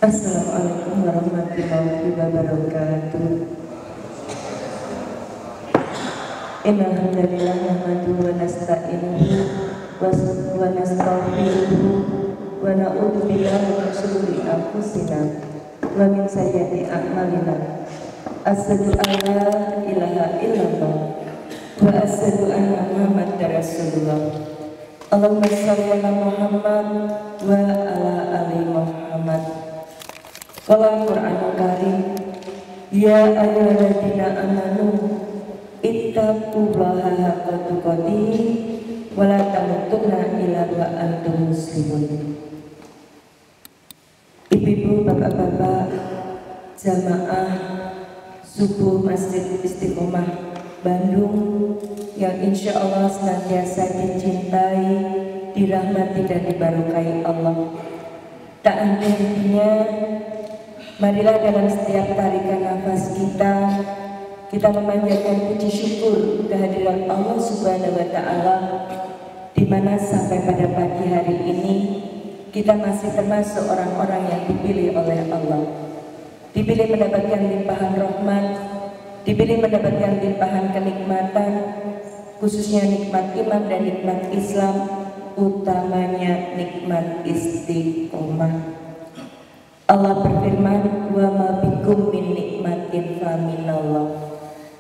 Assalamualaikum warahmatullahi wabarakatuh. Innal hamdalillah nahmaduhu wa nasta'inuhu wa nastaghfiruhu wa na'udzu billahi min shururi anfusina wa min sayyiati a'malina. Asyhadu an la ilaha illallah wa asyhadu anna Muhammadar Rasulullah. Allahumma shalli ala Muhammad wa ala ali Muhammad. Qala Al-Qur'anul Karim, ya ayyuhalladzina amanu ittaqullaha haqqa tuqatih wa la tamutunna illa wa antum muslimun. Ibu-ibu, bapak-bapak, jamaah subuh Masjid Istiqomah Bandung yang insya Allah senantiasa dicintai, dirahmati dan diberkahi Allah. Tak henti-hentinya, marilah dalam setiap tarikan nafas kita memanjatkan puji syukur kehadiran Allah Subhanahu wa Ta'ala, di mana sampai pada pagi hari ini kita masih termasuk orang-orang yang dipilih oleh Allah, dipilih mendapatkan limpahan rahmat, dipilih mendapatkan limpahan kenikmatan, khususnya nikmat iman dan nikmat Islam, utamanya nikmat istiqomah. Allah berfirman, wa ma bikum min nikmatin faminallah.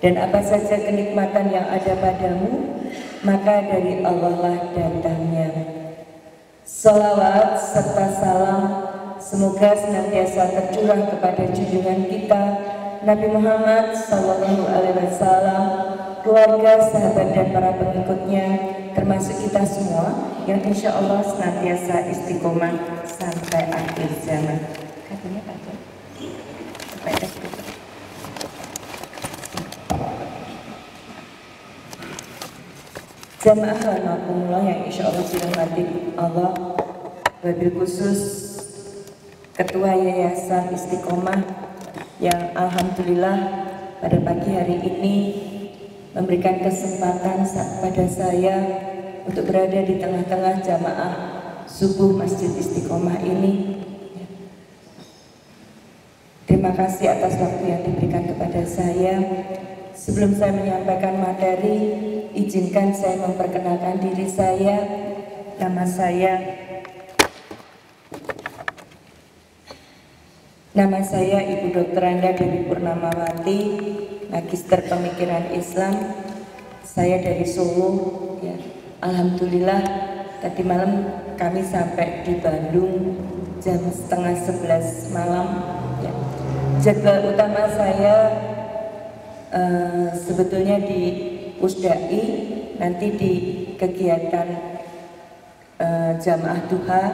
Dan apa saja kenikmatan yang ada padamu, maka dari Allah lah datangnya. Salawat serta salam semoga senantiasa tercurah kepada junjungan kita Nabi Muhammad Sallallahu Alaihi Wasallam, keluarga, sahabat dan para pengikutnya, termasuk kita semua yang insya Allah senantiasa istiqomah sampai akhir zaman. Katanya kata sampai akhir zaman. Jamaah rahimakumullah yang insya Allah dirahmati Allah, wabil khusus Ketua Yayasan Istiqomah yang alhamdulillah pada pagi hari ini memberikan kesempatan pada saya untuk berada di tengah-tengah jamaah subuh Masjid Istiqomah ini. Terima kasih atas waktu yang diberikan kepada saya. Sebelum saya menyampaikan materi, izinkan saya memperkenalkan diri saya. Nama saya Ibu Dr. Anda Dewi Purnamawati, Magister Pemikiran Islam. Saya dari Solo. Ya. Alhamdulillah tadi malam kami sampai di Bandung jam setengah 11 malam. Ya. Jadwal utama saya sebetulnya di Pusdai, nanti di kegiatan jamaah duha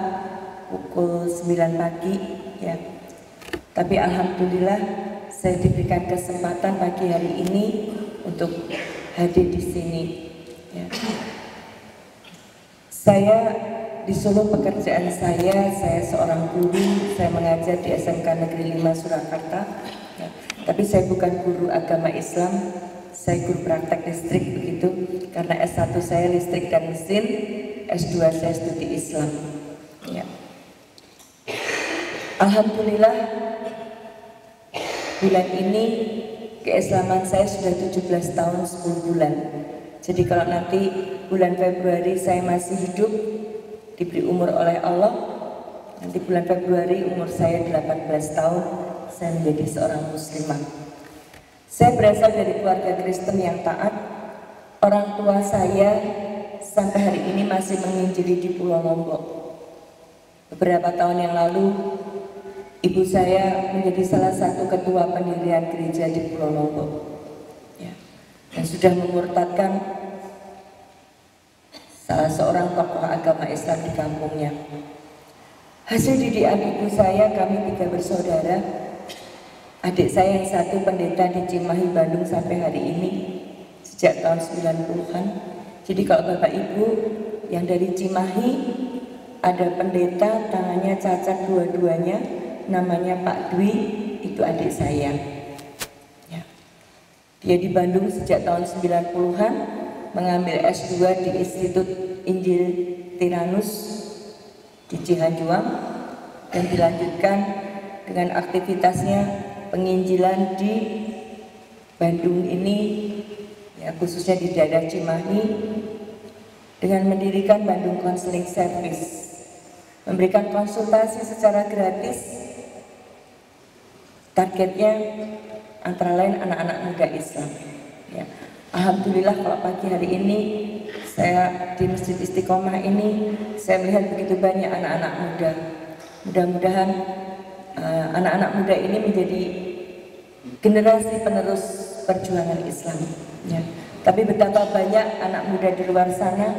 pukul 9 pagi. Ya. Tapi alhamdulillah saya diberikan kesempatan pagi hari ini untuk hadir di sini. Ya. Saya di Solo, pekerjaan saya seorang guru, saya mengajar di SMK Negeri 5 Surakarta. Ya. Tapi saya bukan guru agama Islam, saya guru praktek listrik begitu, karena S1 saya listrik dan mesin, S2 saya studi Islam. Ya. Alhamdulillah bulan ini keislaman saya sudah 17 tahun 10 bulan. Jadi kalau nanti bulan Februari saya masih hidup, diberi umur oleh Allah, nanti bulan Februari umur saya 18 tahun, saya menjadi seorang muslimah. Saya berasal dari keluarga Kristen yang taat. Orang tua saya sampai hari ini masih menginjili di Pulau Lombok. Beberapa tahun yang lalu, ibu saya menjadi salah satu ketua pendirian gereja di Pulau Lombok, ya, dan sudah memurtadkan salah seorang tokoh agama Islam di kampungnya. Hasil didikan ibu saya, kami 3 bersaudara. Adik saya yang satu pendeta di Cimahi, Bandung sampai hari ini sejak tahun 90-an. Jadi kalau Bapak Ibu yang dari Cimahi ada pendeta tangannya cacat dua-duanya, namanya Pak Dwi, itu adik saya. Ya. Dia di Bandung sejak tahun 90-an, mengambil S2 di Institut Injil Tiranus di Cihanjuang, dan dilanjutkan dengan aktivitasnya penginjilan di Bandung ini, ya, khususnya di daerah Cimahi, dengan mendirikan Bandung Counseling Service, memberikan konsultasi secara gratis. Targetnya antara lain anak-anak muda Islam. Ya. Alhamdulillah kalau pagi hari ini saya di Masjid Istiqomah ini saya melihat begitu banyak anak-anak muda. Mudah-mudahan anak-anak muda ini menjadi generasi penerus perjuangan Islam. Ya. Tapi betapa banyak anak muda di luar sana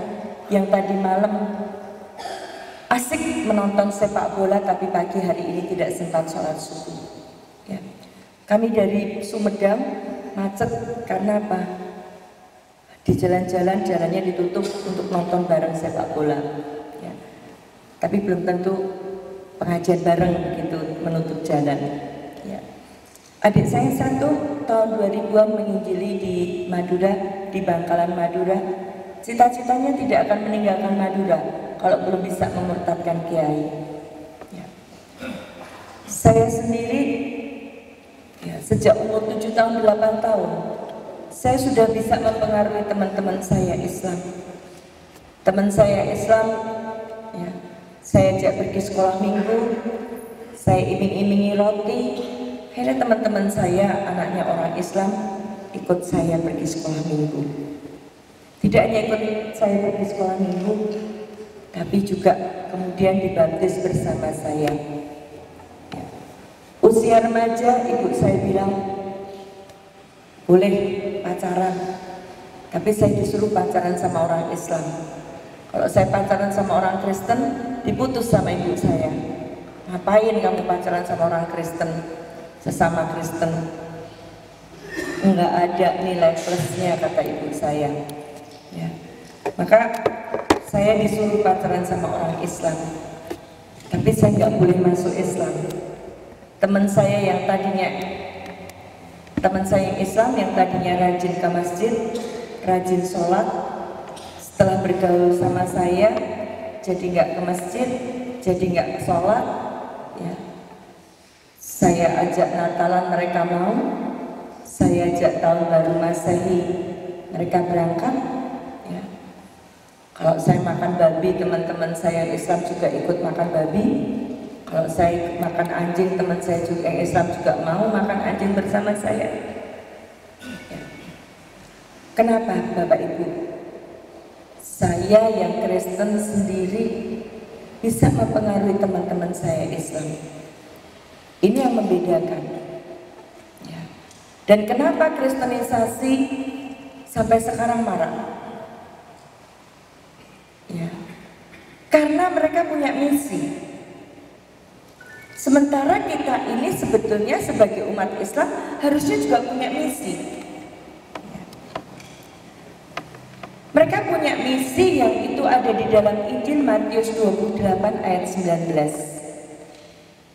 yang tadi malam asik menonton sepak bola tapi pagi hari ini tidak sempat sholat subuh. Ya. Kami dari Sumedang macet karena apa? Di jalan-jalan jalannya ditutup untuk nonton bareng sepak bola. Ya. Tapi belum tentu pengajian bareng begitu menutup jalan. Ya. Adik saya satu tahun 2000-an menginjili di Madura, di Bangkalan Madura. Cita-citanya tidak akan meninggalkan Madura kalau belum bisa memurtadkan kiai. Ya. Saya sendiri, ya, sejak umur 7 tahun 8 tahun, saya sudah bisa mempengaruhi teman-teman saya Islam. Teman saya Islam, ya, saya ajak pergi sekolah minggu, saya iming-imingi roti. Akhirnya teman-teman saya, anaknya orang Islam, ikut saya pergi sekolah minggu. Tidak hanya ikut saya pergi sekolah minggu, tapi juga kemudian dibaptis bersama saya. Ya. Usia remaja, ibu saya bilang, boleh pacaran, tapi saya disuruh pacaran sama orang Islam. Kalau saya pacaran sama orang Kristen, diputus sama ibu saya. Ngapain kamu pacaran sama orang Kristen? Sesama Kristen enggak ada nilai plusnya, kata ibu saya. Ya. Maka saya disuruh pacaran sama orang Islam, tapi saya nggak boleh masuk Islam. Teman saya yang Islam yang tadinya rajin ke masjid, rajin sholat, setelah bergaul sama saya jadi nggak ke masjid, jadi nggak sholat. Ya. Saya ajak Natalan, mereka mau. Saya ajak tahun baru Masehi, mereka berangkat. Ya. Kalau saya makan babi, teman-teman saya Islam juga ikut makan babi. Kalau saya makan anjing, teman saya juga yang Islam juga mau makan anjing bersama saya. Ya. Kenapa Bapak Ibu? Saya yang Kristen sendiri bisa mempengaruhi teman-teman saya Islam. Ini yang membedakan. Ya. Dan kenapa kristenisasi sampai sekarang marak? Ya. Karena mereka punya misi. Sementara kita ini sebetulnya sebagai umat Islam harusnya juga punya misi. Ya. Mereka punya misi yang itu ada di dalam Injil Matius 28 ayat 19.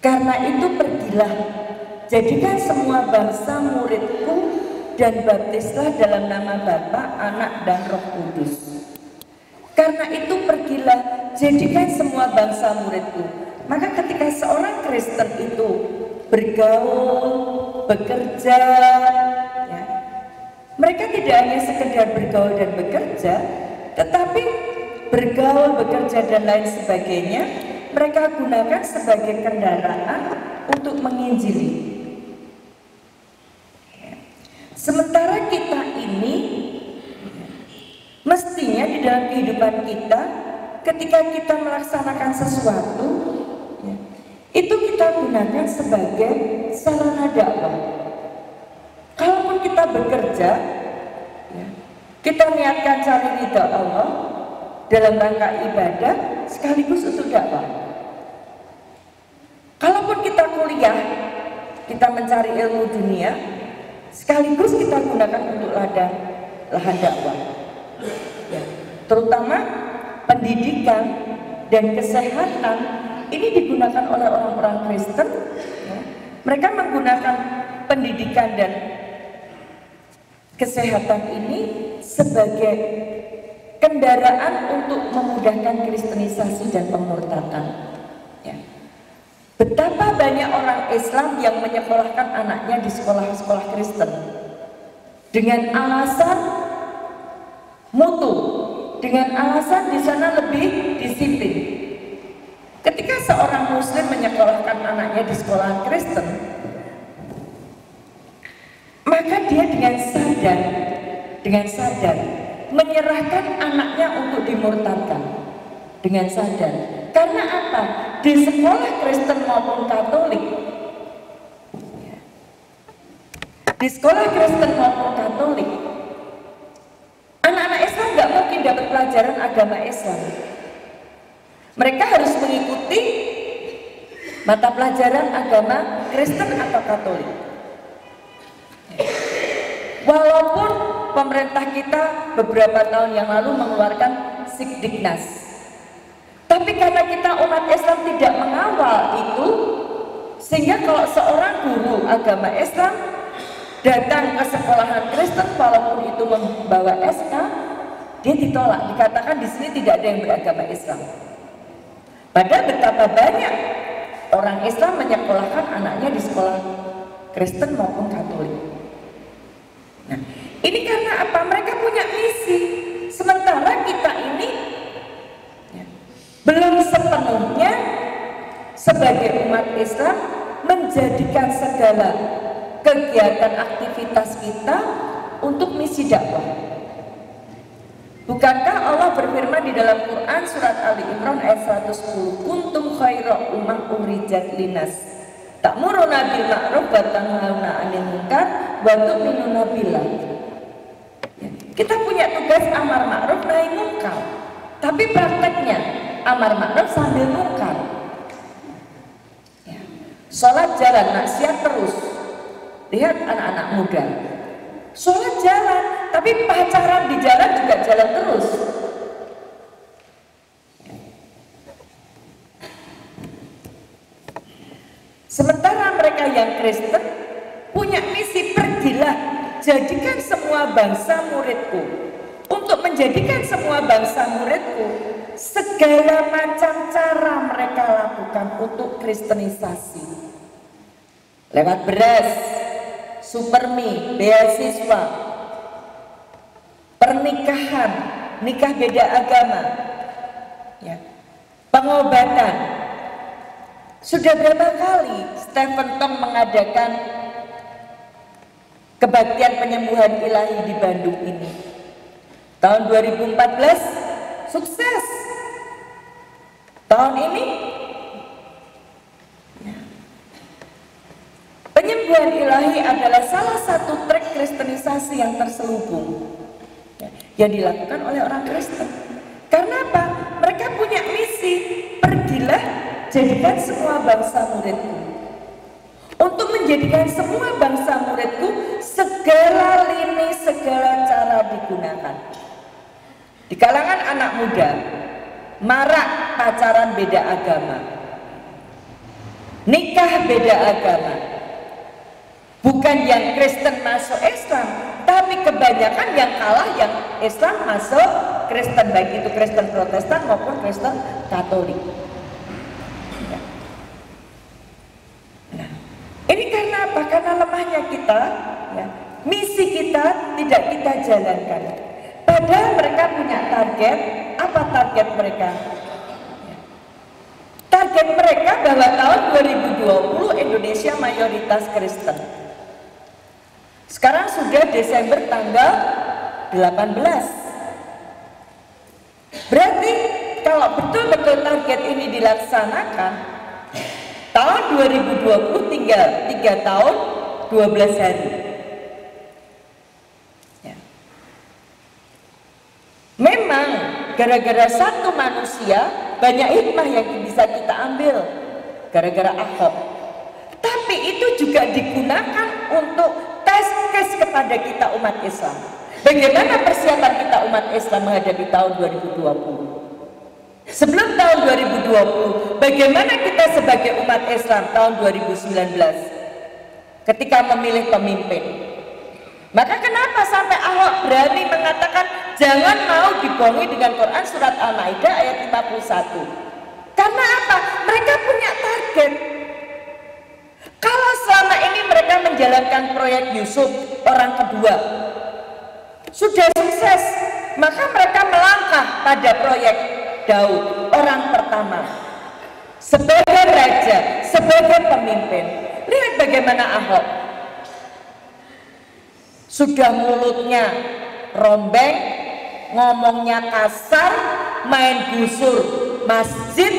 Karena itu pergilah, jadikan semua bangsa muridku dan baptislah dalam nama Bapa, Anak, dan Roh Kudus. Karena itu pergilah, jadikan semua bangsa muridku. Maka ketika seorang Kristen itu bergaul, bekerja, ya, mereka tidak hanya sekedar bergaul dan bekerja, tetapi bergaul, bekerja, dan lain sebagainya mereka gunakan sebagai kendaraan untuk menginjili. Sementara kita ini mestinya di dalam kehidupan kita, ketika kita melaksanakan sesuatu, ya, itu kita gunakan sebagai sarana dakwah. Kalaupun kita bekerja, ya, kita niatkan cari ridha Allah dalam rangka ibadah sekaligus untuk dakwah. Kalaupun kita kuliah, kita mencari ilmu dunia, sekaligus kita gunakan untuk lahan dakwah. Ya. Terutama pendidikan dan kesehatan ini digunakan oleh orang-orang Kristen. Ya. Mereka menggunakan pendidikan dan kesehatan ini sebagai kendaraan untuk memudahkan kristenisasi dan pemurtadan. Ya. Betapa Betapa banyak orang Islam yang menyekolahkan anaknya di sekolah-sekolah Kristen dengan alasan mutu, dengan alasan di sana lebih disiplin. Ketika seorang Muslim menyekolahkan anaknya di sekolah Kristen, maka dia dengan sadar menyerahkan anaknya untuk dimurtadkan dengan sadar. Karena apa? Di sekolah Kristen maupun Katolik, di sekolah Kristen maupun Katolik, anak-anak Islam nggak mungkin dapat pelajaran agama Islam. Mereka harus mengikuti mata pelajaran agama Kristen atau Katolik. Walaupun pemerintah kita beberapa tahun yang lalu mengeluarkan Sikdiknas, tapi karena kita umat Islam tidak mengawal itu, sehingga kalau seorang guru agama Islam datang ke sekolahan Kristen walaupun itu membawa SK, dia ditolak, dikatakan di sini tidak ada yang beragama Islam. Padahal betapa banyak orang Islam menyekolahkan anaknya di sekolah Kristen maupun Katolik. Nah, ini karena apa? Mereka punya misi. Sementara kita ini belum sepenuhnya sebagai umat Islam menjadikan segala kegiatan aktivitas kita untuk misi dakwah. Bukankah Allah berfirman di dalam Quran surat Ali Imran ayat 110, kuntum khaira ummah ukhrijat linnas ta'muruna bil ma'ruf wa tanhauna 'anil munkar wa tu'minuna billah. Kita punya tugas amar ma'ruf nahi munkar, tapi prakteknya amar ma'ruf sambil munkar. Sholat jalan, maksiat terus. Lihat anak-anak muda, sholat jalan, tapi pacaran di jalan juga jalan terus. Sementara mereka yang Kristen punya misi, pergilah, jadikan semua bangsa muridku. Untuk menjadikan semua bangsa muridku, segala macam cara mereka lakukan untuk kristenisasi. Lewat beras, supermi, beasiswa, pernikahan, nikah beda agama, ya, pengobatan. Sudah berapa kali Stephen Tong mengadakan kebaktian penyembuhan ilahi di Bandung ini? Tahun 2014 sukses. Tahun ini penyembuhan ilahi adalah salah satu trik kristenisasi yang terselubung yang dilakukan oleh orang Kristen. Karena apa? Mereka punya misi, pergilah jadikan semua bangsa muridku. Untuk menjadikan semua bangsa muridku, segala lini, segala cara digunakan. Di kalangan anak muda, marak pacaran beda agama, nikah beda agama. Bukan yang Kristen masuk Islam, tapi kebanyakan yang kalah yang Islam masuk Kristen, baik itu Kristen Protestan maupun Kristen Katolik. Nah, ini karena apa? Karena lemahnya kita, ya, misi kita tidak kita jalankan. Padahal mereka punya target. Apa target mereka? Target mereka bahwa tahun 2020 Indonesia mayoritas Kristen. Sekarang sudah Desember tanggal 18. Berarti kalau betul-betul target ini dilaksanakan, tahun 2020 tinggal 3 tahun 12 hari. Ya. Memang gara-gara satu manusia banyak hikmah yang bisa kita ambil gara-gara Ahok. Tapi itu juga digunakan untuk tes case kepada kita umat Islam. Bagaimana persiapan kita umat Islam menghadapi tahun 2020? Sebelum tahun 2020, bagaimana kita sebagai umat Islam tahun 2019 ketika memilih pemimpin? Maka kenapa sampai Ahok berani mengatakan jangan mau dibohongi dengan Quran surat Al-Maidah ayat 51? Karena apa? Mereka punya target. selama ini mereka menjalankan proyek Yusuf, orang kedua, sudah sukses, maka mereka melangkah pada proyek Daud, orang pertama, sebagai raja, sebagai pemimpin. Lihat bagaimana Ahok, sudah mulutnya rombeng, ngomongnya kasar, main gusur masjid,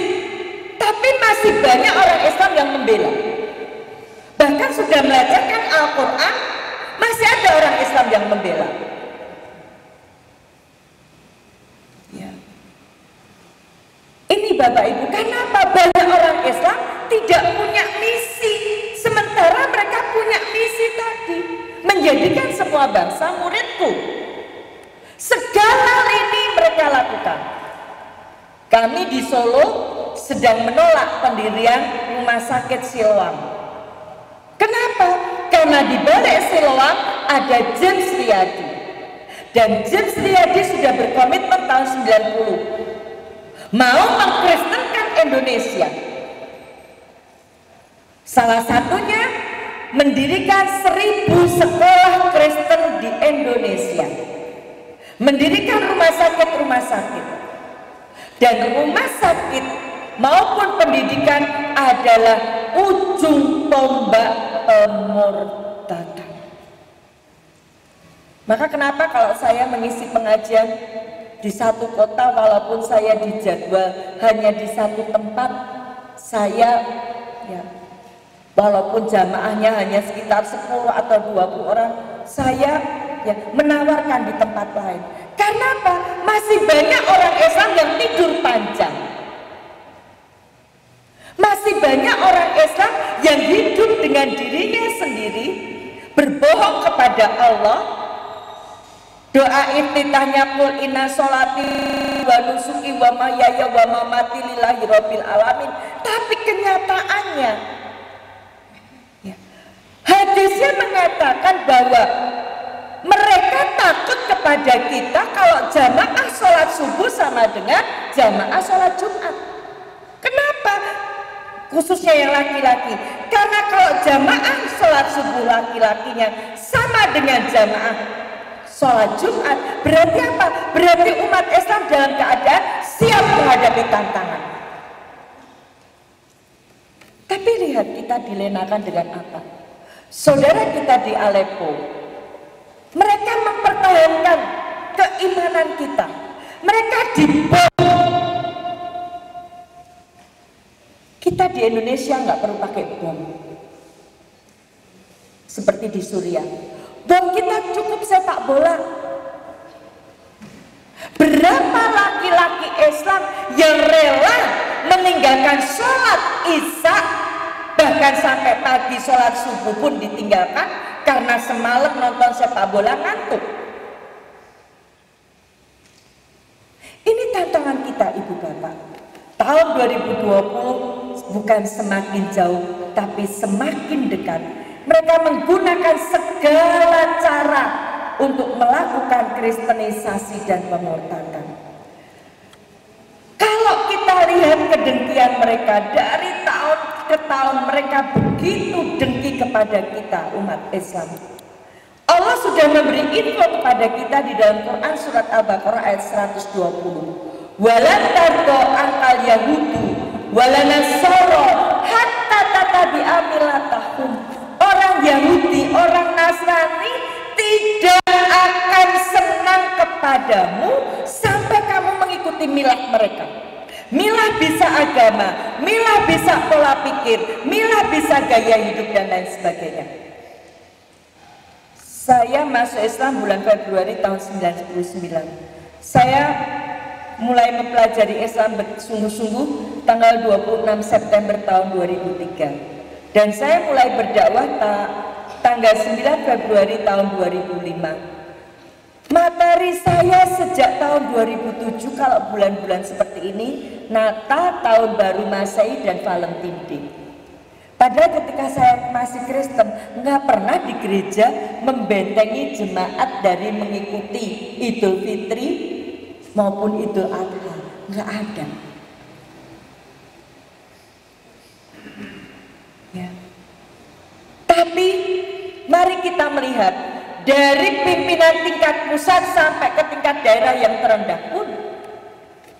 tapi masih banyak orang Islam yang membela. Bahkan sudah melecehkan Al-Quran, masih ada orang Islam yang membela. Ya. Ini Bapak Ibu, kenapa banyak orang Islam tidak punya misi, sementara mereka punya misi tadi, menjadikan semua bangsa muridku. Segala ini mereka lakukan. Kami di Solo sedang menolak pendirian rumah sakit Siloam. Kenapa? Karena di balik Siloam ada James Riyadi. Dan James Riyadi sudah berkomitmen tahun 90 mau mengkristenkan Indonesia. Salah satunya mendirikan 1000 sekolah Kristen di Indonesia, mendirikan rumah sakit, dan rumah sakit maupun pendidikan adalah ujung tombak pemurtadan. Maka kenapa kalau saya mengisi pengajian di satu kota, walaupun saya dijadwal hanya di satu tempat, saya ya, walaupun jamaahnya hanya sekitar 10 atau 20 orang, saya ya menawarkan di tempat lain. Karena apa? Masih banyak orang Islam yang tidur panjang. Masih banyak orang Islam yang hidup dengan dirinya sendiri, berbohong kepada Allah. Doa iftitahnya qul inna sholati wa nusuki wa mahyaya wa mamati lillahi rabbil alamin. Tapi kenyataannya ya, hadisnya mengatakan bahwa mereka takut kepada kita kalau jamaah sholat subuh sama dengan jamaah sholat Jumat. Kenapa? Khususnya yang laki-laki. Karena kalau jamaah sholat subuh laki-lakinya sama dengan jamaah sholat Jumat, berarti apa? Berarti umat Islam dalam keadaan siap menghadapi tantangan. Tapi lihat kita dilenakan dengan apa? Saudara kita di Aleppo, mereka mempertahankan keimanan kita. Mereka dibom. Kita di Indonesia nggak perlu pakai bom. Seperti di Suriah. Bom kita cukup sepak bola. Berapa laki-laki Islam yang rela meninggalkan sholat Isya, bahkan sampai pagi sholat subuh pun ditinggalkan karena semalam nonton sepak bola ngantuk. Ini tantangan kita Ibu Bapak. Tahun 2020 bukan semakin jauh, tapi semakin dekat. Mereka menggunakan segala cara untuk melakukan kristenisasi dan pemurtadan. Kalau kita lihat kedengkian mereka dari tahun ke tahun, mereka begitu dengki kepada kita umat Islam. Allah sudah memberi info kepada kita di dalam Quran surat Al-Baqarah ayat 120. Walan tardo angkal yahudu walanasoro hatta tatabi'a millatahum. Orang Yahudi, orang Nasrani tidak akan senang kepadamu sampai kamu mengikuti milah mereka. Milah bisa agama, milah bisa pola pikir, milah bisa gaya hidup dan lain sebagainya. Saya masuk Islam bulan Februari tahun 99. Saya mulai mempelajari Islam bersungguh-sungguh tanggal 26 September tahun 2003. Dan saya mulai berdakwah tanggal 9 Februari tahun 2005. Materi saya sejak tahun 2007 kalau bulan-bulan seperti ini, Natal, Tahun Baru Masehi, dan Valentine Day. Padahal ketika saya masih Kristen, nggak pernah di gereja membentengi jemaat dari mengikuti Idul Fitri maupun Idul Adha. Nggak ada. Ya. lihat dari pimpinan tingkat pusat sampai ke tingkat daerah yang terendah pun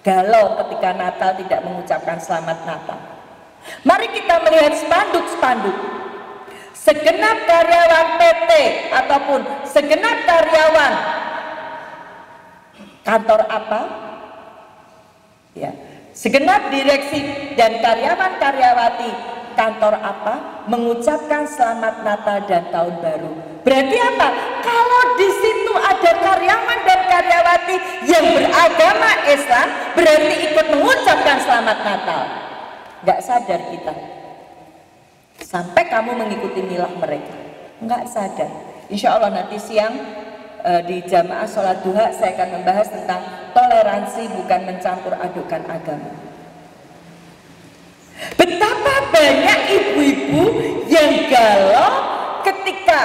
galau ketika Natal tidak mengucapkan selamat Natal. Mari kita melihat spanduk-spanduk. Segenap karyawan PT ataupun segenap karyawan kantor apa? Ya, segenap direksi dan karyawan-karyawati kantor apa mengucapkan selamat Natal dan Tahun Baru. Berarti apa? Kalau di situ ada karyawan dan karyawati yang beragama Islam, berarti ikut mengucapkan selamat Natal. Nggak sadar kita. Sampai kamu mengikuti milah mereka. Nggak sadar. Insya Allah nanti siang di jamaah sholat duha saya akan membahas tentang toleransi bukan mencampur adukan agama. Betapa banyak ibu-ibu yang galau ketika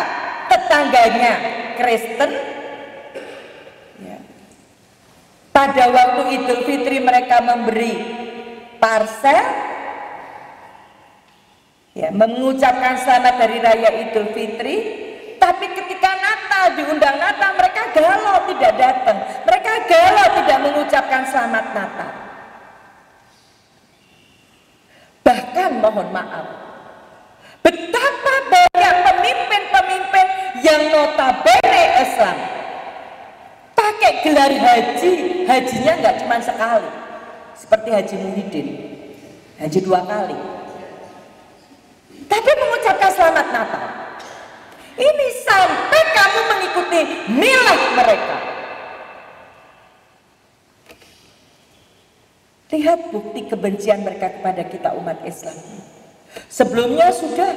tetangganya Kristen ya. Pada waktu Idul Fitri mereka memberi parsel ya, mengucapkan selamat hari raya Idul Fitri, tapi ketika Natal diundang Natal mereka galau tidak datang, mereka galau tidak mengucapkan selamat Natal. Bahkan mohon maaf, betapa banyak pemimpin-pemimpin yang notabene Islam pakai gelar haji, hajinya nggak cuma sekali, seperti Haji Muhyiddin, haji 2 kali, tapi mengucapkan selamat Natal. Ini sampai kamu mengikuti milah mereka. Lihat bukti kebencian mereka kepada kita umat Islam. Sebelumnya sudah,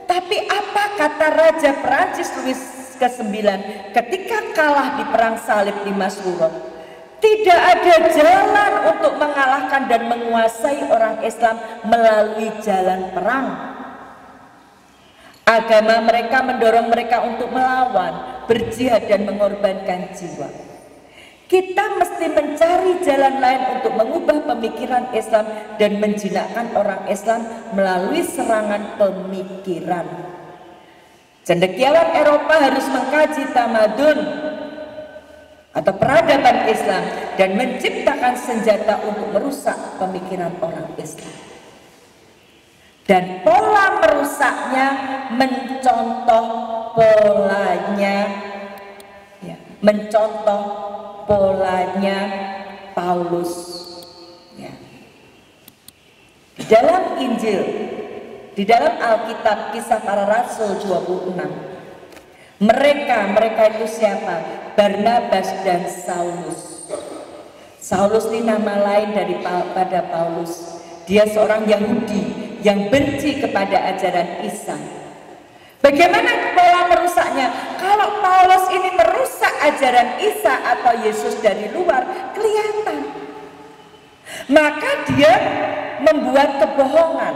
tapi apa kata Raja Perancis Louis ke-9 ketika kalah di perang salib di Masrurah? Tidak ada jalan untuk mengalahkan dan menguasai orang Islam melalui jalan perang. Agama mereka mendorong mereka untuk melawan, berjihad dan mengorbankan jiwa. Kita mesti mencari jalan lain untuk mengubah pemikiran Islam dan menjinakkan orang Islam melalui serangan pemikiran. Cendekiawan Eropa harus mengkaji tamadun atau peradaban Islam dan menciptakan senjata untuk merusak pemikiran orang Islam. Dan pola merusaknya mencontoh polanya, ya, mencontoh polanya Paulus. Ya. Di dalam Injil, di dalam Alkitab Kisah Para Rasul 26, mereka itu siapa? Barnabas dan Saulus. Saulus ini nama lain daripada Paulus. Dia seorang Yahudi yang benci kepada ajaran Isa. Bagaimana pola merusaknya? Kalau Paulus ini merusak ajaran Isa atau Yesus dari luar, kelihatan. Maka dia membuat kebohongan,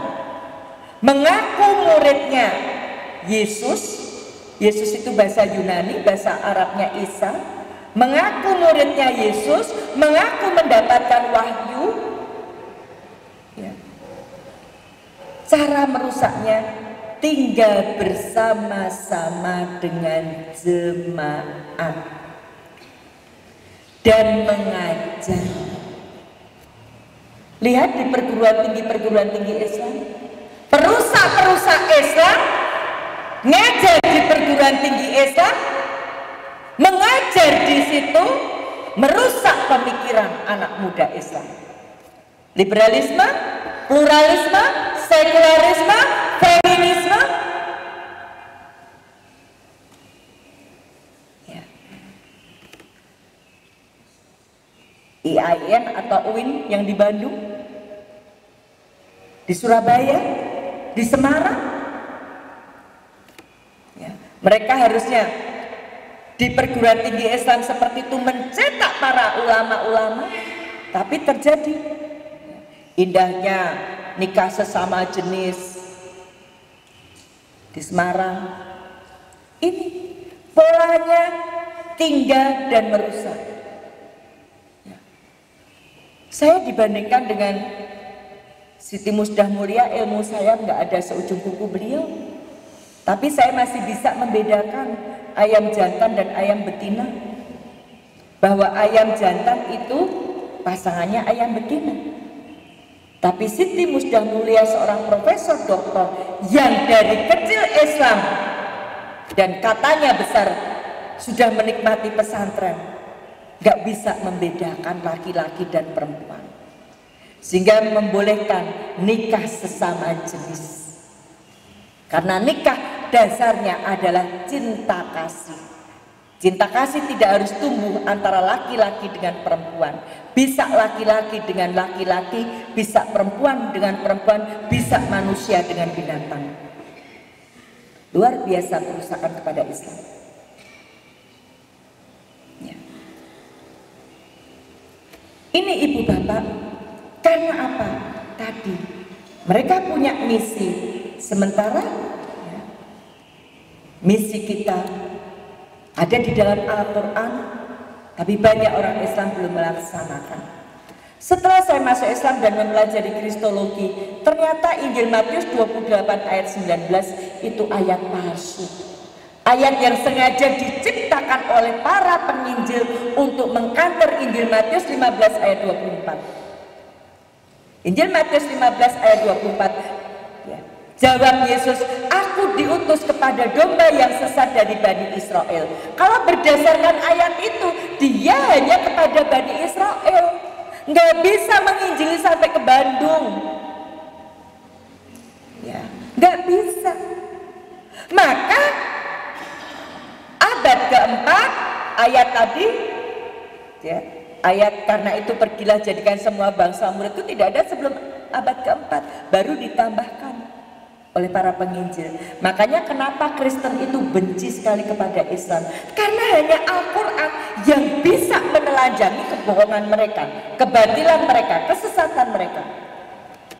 mengaku muridnya Yesus. Yesus itu bahasa Yunani, bahasa Arabnya Isa. Mengaku muridnya Yesus, mengaku mendapatkan wahyu. Ya. Cara merusaknya, tinggal bersama-sama dengan jemaat dan mengajar. Lihat di perguruan tinggi Islam, perusak Islam ngajar di perguruan tinggi Islam, mengajar di situ, merusak pemikiran anak muda Islam. Liberalisme, pluralisme, sekularisme, feminisme. Ya. IAIN atau UIN yang di Bandung, di Surabaya, di Semarang. Ya. Mereka harusnya di perguruan tinggi Islam seperti itu mencetak para ulama-ulama, tapi terjadi indahnya nikah sesama jenis di Semarang. Ini polanya tinggal dan merusak. Ya. Saya dibandingkan dengan Siti Musdah Mulia, ilmu saya nggak ada seujung kuku beliau, tapi saya masih bisa membedakan ayam jantan dan ayam betina? Bahwa ayam jantan itu pasangannya ayam betina. Tapi Siti Musdah Mulia, seorang profesor doktor yang dari kecil Islam dan katanya besar sudah menikmati pesantren, gak bisa membedakan laki-laki dan perempuan, sehingga membolehkan nikah sesama jenis. Karena nikah dasarnya adalah cinta kasih. Cinta kasih tidak harus tumbuh antara laki-laki dengan perempuan. Bisa laki-laki dengan laki-laki, bisa perempuan dengan perempuan, bisa manusia dengan binatang. Luar biasa kerusakan kepada Islam. Ya. Ini ibu bapak, karena apa? Tadi mereka punya misi. Sementara ya, misi kita ada di dalam Al-Quran, tapi banyak orang Islam belum melaksanakan. Setelah saya masuk Islam dan mempelajari Kristologi, ternyata Injil Matius 28 ayat 19 itu ayat palsu. Ayat yang sengaja diciptakan oleh para penginjil untuk mengkanter Injil Matius 15 ayat 24. Injil Matius 15 ayat 24. Jawab Yesus, aku diutus kepada domba yang sesat dari Bani Israel. Kalau berdasarkan ayat itu, dia hanya kepada Bani Israel, nggak bisa menginjili sampai ke Bandung. Ya, nggak bisa. Maka abad keempat ayat tadi, ya, ayat karena itu pergilah jadikan semua bangsa murid, itu tidak ada sebelum abad keempat, baru ditambahkan oleh para penginjil. Makanya kenapa Kristen itu benci sekali kepada Islam, karena hanya Al-Quran yang bisa menelanjangi kebohongan mereka, kebatilan mereka, kesesatan mereka.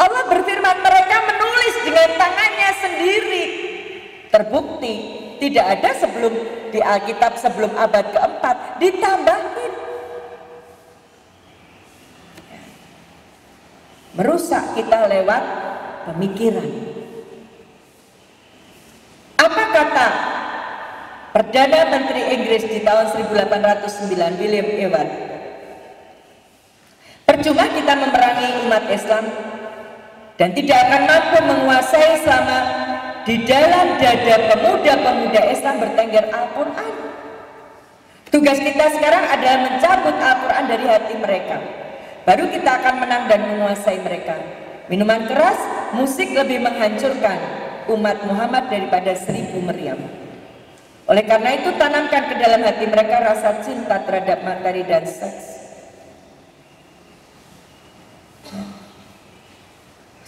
Allah berfirman, mereka menulis dengan tangannya sendiri. Terbukti tidak ada sebelum di Alkitab sebelum abad keempat, ditambahin. Merusak kita lewat pemikiran. Apa kata Perdana Menteri Inggris di tahun 1809, William Ewart? Percuma kita memerangi umat Islam dan tidak akan mampu menguasai selama di dalam dada pemuda-pemuda Islam bertengger Al-Quran. Tugas kita sekarang adalah mencabut Al-Quran dari hati mereka. Baru kita akan menang dan menguasai mereka. Minuman keras, musik lebih menghancurkan umat Muhammad daripada 1000 meriam. Oleh karena itu tanamkan ke dalam hati mereka rasa cinta terhadap materi dan seks.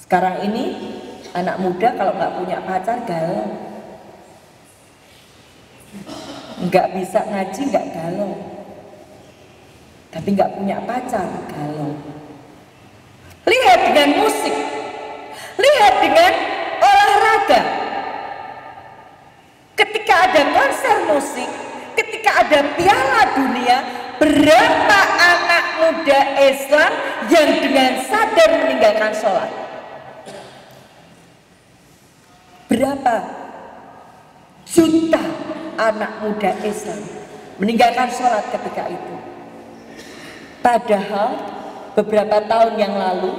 Sekarang ini anak muda kalau nggak punya pacar galau, nggak bisa ngaji nggak galau, tapi nggak punya pacar galau. Lihat dengan musik, lihat dengan olahraga. Ketika ada konser musik, ketika ada Piala Dunia, berapa anak muda Islam yang dengan sadar meninggalkan sholat? Berapa juta anak muda Islam meninggalkan sholat ketika itu? Padahal beberapa tahun yang lalu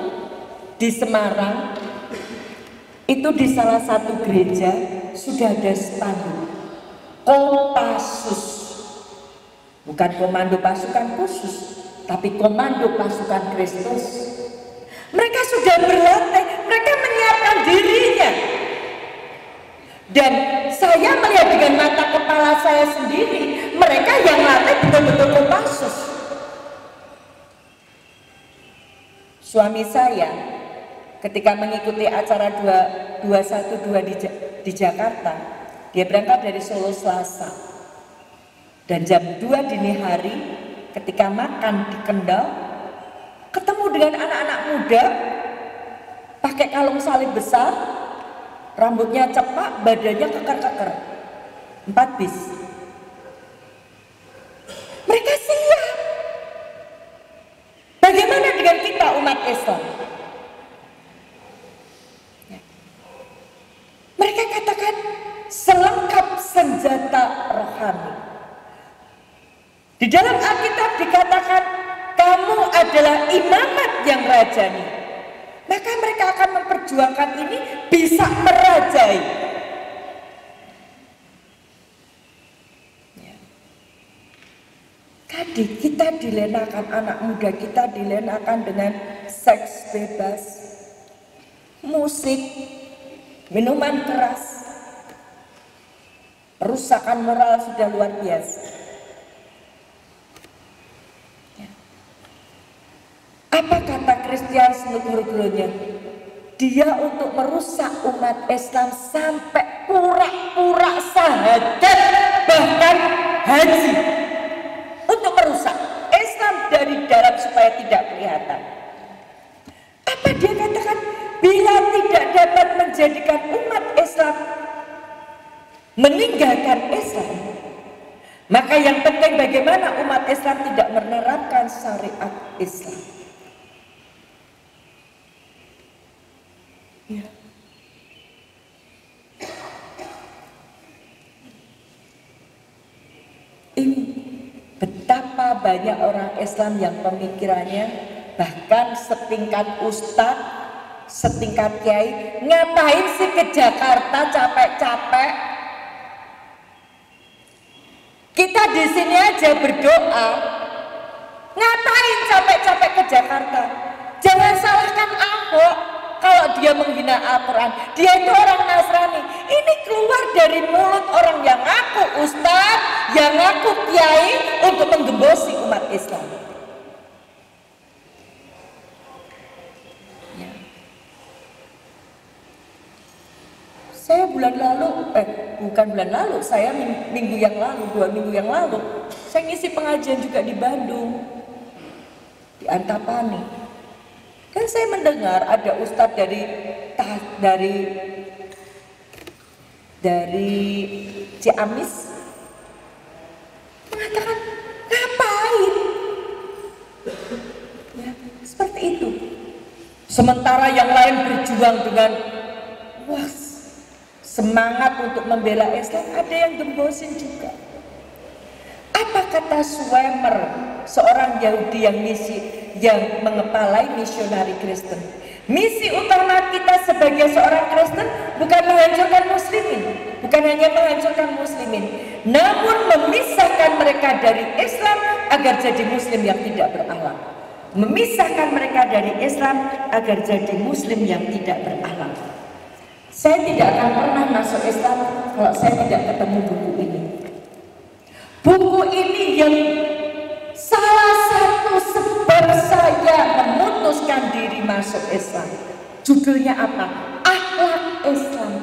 di Semarang itu di salah satu gereja sudah ada spanduk Kopassus, bukan komando pasukan khusus, tapi komando pasukan Kristus. Mereka sudah berlatih, mereka menyiapkan dirinya. Dan saya melihat dengan mata kepala saya sendiri, mereka yang latih betul-betul Kopassus. Suami saya ketika mengikuti acara 212 di Jakarta, dia berangkat dari Solo Selasa, dan jam 2 dini hari ketika makan di Kendal ketemu dengan anak-anak muda pakai kalung salib besar, rambutnya cepak, badannya keker-keker, 4 bis. Mereka siap. Bagaimana dengan kita umat Islam? Mereka katakan selengkap senjata rohani. imamat yang rajani, maka mereka akan memperjuangkan ini bisa merajai. Tadi kita dilenakan, anak muda kita dilenakan dengan seks bebas, musik, minuman keras, perusakan moral sudah luar biasa. Apa kata Christian Snugruglonya? Dia untuk merusak umat Islam sampai pura-pura sahadat, bahkan haji, untuk merusak Islam dari dalam supaya tidak kelihatan. Apa dia katakan? Bila tidak dapat menjadikan umat Islam meninggalkan Islam, maka yang penting bagaimana umat Islam tidak menerapkan syariat Islam. Ya. Ini betapa banyak orang Islam yang pemikirannya bahkan setingkat ustadz, setingkat kiai, ngapain sih ke Jakarta capek-capek? Kita di sini aja berdoa, ngapain capek-capek ke Jakarta? Jangan salahkan Ahok kalau dia menghina Al-Quran. Dia itu orang Nasrani. Ini keluar dari mulut orang yang ngaku ustadz, yang ngaku kiai untuk menggembosi umat Islam. Ya. Saya bulan lalu, bukan bulan lalu, saya minggu yang lalu, 2 minggu yang lalu, saya ngisi pengajian juga di Bandung, di Antapani. Dan saya mendengar ada ustadz dari Ciamis mengatakan, ngapain? Ya, seperti itu. Sementara yang lain berjuang dengan semangat untuk membela Islam, ada yang gembosin juga. Apa kata Schwemmer, seorang Yahudi yang mengepalai misionari Kristen? Misi utama kita sebagai seorang Kristen bukan menghancurkan muslimin, bukan hanya menghancurkan muslimin, namun memisahkan mereka dari Islam agar jadi muslim yang tidak berakhlak. Memisahkan mereka dari Islam agar jadi muslim yang tidak berakhlak. Saya tidak akan pernah masuk Islam kalau saya tidak ketemu buku ini. Buku ini yang salah satu sebab saya memutuskan diri masuk Islam. Judulnya apa? Akhlak Islam.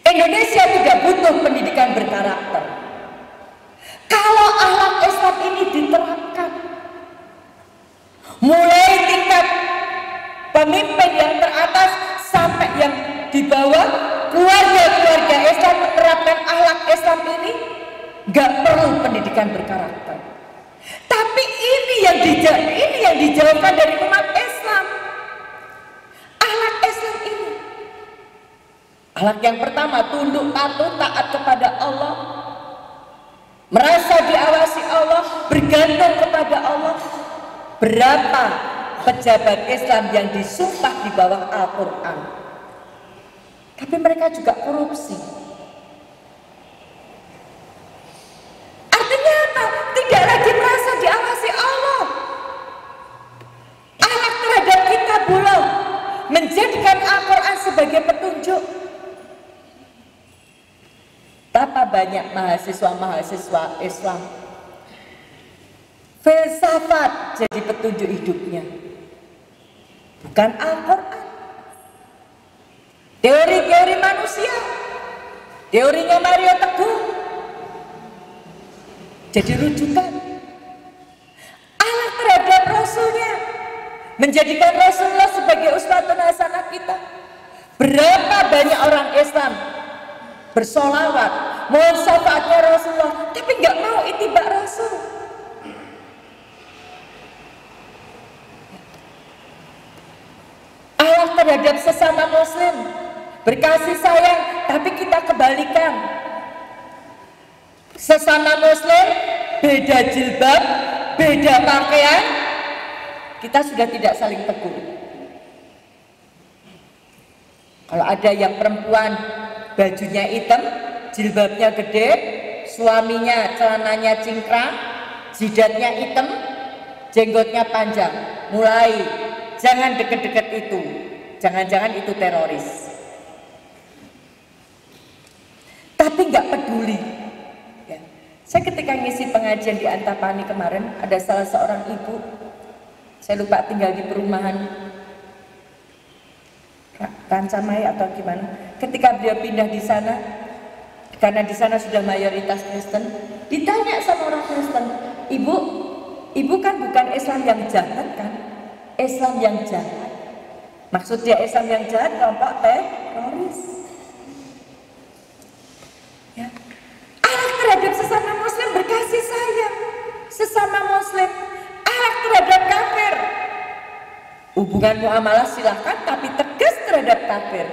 Indonesia tidak butuh pendidikan berkarakter. Kalau akhlak Islam ini diterapkan, mulai tingkat pemimpin yang teratas sampai yang di bawah, keluarga-keluarga Islam menerapkan akhlak Islam ini, gak perlu pendidikan berkarakter. Tapi ini yang dijauhkan dari umat Islam. Akhlak Islam ini. Akhlak yang pertama, tunduk patuh taat kepada Allah, merasa diawasi Allah, bergantung kepada Allah. Berapa pejabat Islam yang disumpah di bawah Al-Quran, tapi mereka juga korupsi. Artinya apa? Tidak lagi merasa diawasi Allah. Akhlak terhadap kitabullah, menjadikan Al-Quran sebagai petunjuk. Betapa banyak mahasiswa-mahasiswa Islam filsafat jadi petunjuk hidupnya, bukan Al-Quran. Teori-teori manusia, teorinya Mario Teguh jadi rujukan. Akhlak terhadap Rasulnya, menjadikan Rasulullah sebagai uswatun hasanah kita. Berapa banyak orang Islam bersolawat, mohon syafaatnya Rasulullah, tapi nggak mau ittiba Rasul. Akhlak terhadap sesama Muslim, berkasih sayang, tapi kita kebalikan. Sesama Muslim beda jilbab, beda pakaian, kita sudah tidak saling tegur. Kalau ada yang perempuan bajunya hitam, jilbabnya gede, suaminya celananya cingkrang, jidatnya hitam, jenggotnya panjang, mulai jangan deket-deket itu, jangan-jangan itu teroris. Tapi nggak peduli. Ya. Saya ketika ngisi pengajian di Antapani kemarin, ada salah seorang ibu, saya lupa tinggal di perumahan Rancamaya atau gimana. Ketika beliau pindah di sana, karena di sana sudah mayoritas Kristen, ditanya sama orang Kristen, ibu kan bukan Islam yang jahat kan? Islam yang jahat. Maksudnya Islam yang jahat kelompok teroris. Ya. Ahlak terhadap sesama Muslim berkasih sayang, sesama Muslim. Ahlak terhadap kafir, hubungan muamalah silahkan, tapi tegas terhadap kafir.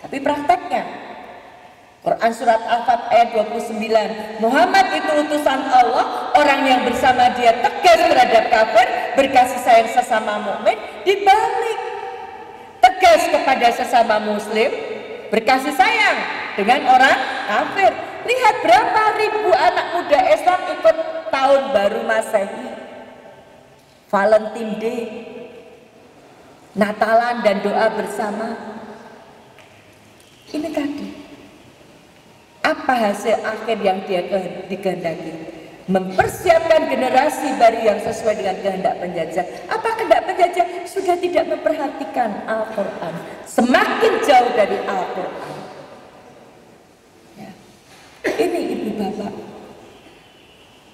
Tapi prakteknya, Quran surat Al-Fat ayat 29, Muhammad itu utusan Allah, orang yang bersama dia tegas terhadap kafir, berkasih sayang sesama mukmin, dibalik tegas kepada sesama Muslim, berkasih sayang dengan orang kafir. Lihat berapa ribu anak muda Islam ikut tahun baru Masehi, Valentine Day, Natalan dan doa bersama. Ini tadi, apa hasil akhir yang dia dikehendaki? Mempersiapkan generasi baru yang sesuai dengan kehendak penjajah. Apa kehendak penjajah? Sudah tidak memperhatikan Al-Quran, semakin jauh dari Al-Quran. Ya. Ini ibu bapak,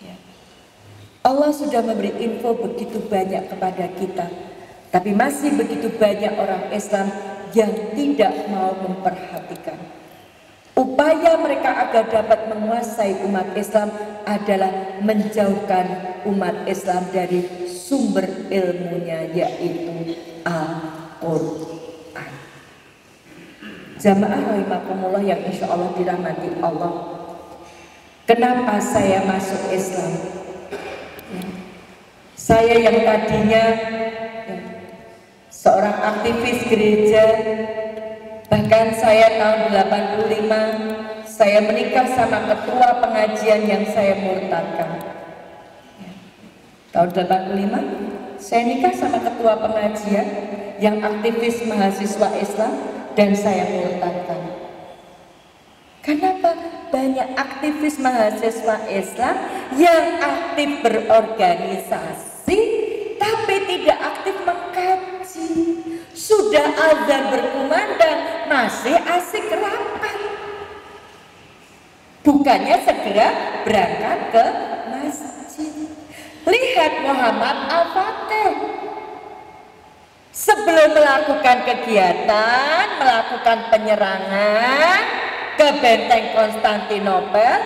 ya. Allah sudah memberi info begitu banyak kepada kita, tapi masih begitu banyak orang Islam yang tidak mau memperhatikan. Upaya mereka agar dapat menguasai umat Islam adalah menjauhkan umat Islam dari sumber ilmunya, yaitu Al-Quran. Jamaah rahimakumullah yang insya Allah dirahmati Allah. Kenapa saya masuk Islam? Saya yang tadinya seorang aktivis gereja, bahkan saya tahun 85 saya menikah sama ketua pengajian yang saya murtadkan. Tahun 85 saya nikah sama ketua pengajian yang aktivis mahasiswa Islam dan saya murtadkan. Kenapa? Banyak aktivis mahasiswa Islam yang aktif berorganisasi tapi tidak aktif mengkaji. Sudah azan berkumandang masih asik rapat, bukannya segera berangkat ke masjid. Lihat Muhammad Al-Fatih, sebelum melakukan kegiatan, melakukan penyerangan ke benteng Konstantinopel,